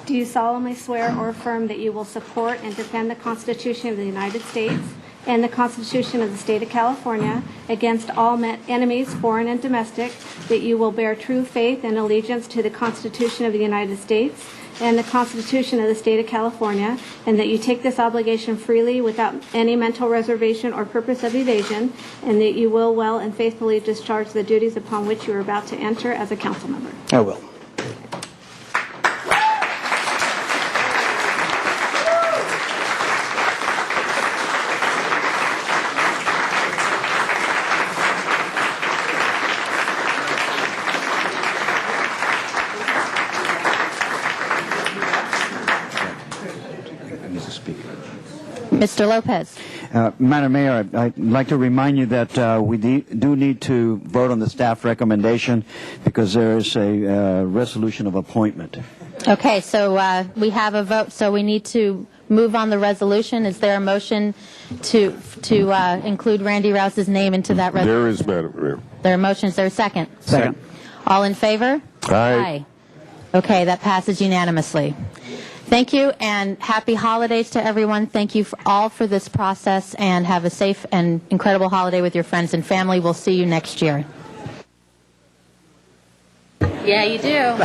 Do you solemnly swear or affirm that you will support and defend the Constitution of the United States and the Constitution of the State of California against all enemies, foreign and domestic, that you will bear true faith and allegiance to the Constitution of the United States and the Constitution of the State of California, and that you take this obligation freely without any mental reservation or purpose of evasion, and that you will well and faithfully discharge the duties upon which you are about to enter as a council member? I will. Mr. Lopez. Madam Mayor, I'd like to remind you that we do need to vote on the staff recommendation because there is a resolution of appointment. Okay, so we have a vote, so we need to move on the resolution. Is there a motion to include Randy Rouse's name into that resolution? There is, Madam Mayor. There are motions. Is there a second? Second. All in favor? Aye. Okay, that passes unanimously. Thank you, and happy holidays to everyone. Thank you all for this process, and have a safe and incredible holiday with your friends and family. We'll see you next year. Yeah, you do.